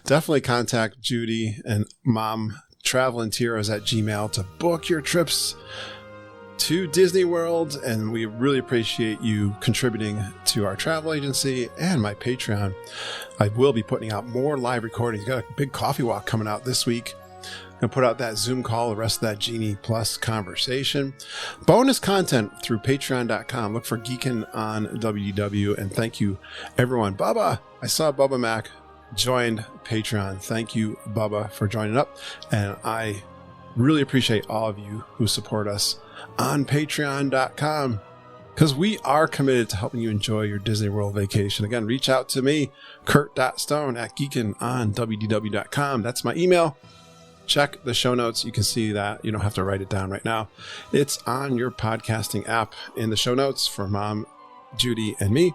definitely contact Judy and Mom travelantiras@gmail to book your trips to Disney World. And we really appreciate you contributing to our travel agency and my Patreon. I will be putting out more live recordings. Got a big coffee walk coming out this week. Going to put out that Zoom call, the rest of that Genie Plus conversation. Bonus content through patreon.com. Look for Geekin' on WDW. And thank you, everyone. Bubba, I saw Bubba Mac joined Patreon. Thank you, Bubba, for joining up. And I really appreciate all of you who support us on patreon.com, because we are committed to helping you enjoy your Disney World vacation. Again, reach out to me, kurt.stone@geekinonwdw.com. That's my email. Check the show notes. You can see that. You don't have to write it down right now. It's on your podcasting app in the show notes for Mom, Judy, and me.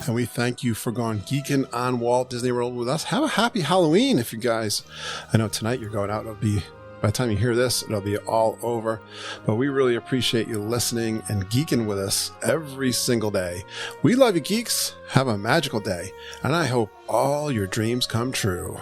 And we thank you for going geeking on Walt Disney World with us. Have a happy Halloween if you guys. I know tonight you're going out. By the time you hear this, it'll be all over. But we really appreciate you listening and geeking with us every single day. We love you, geeks. Have a magical day. And I hope all your dreams come true.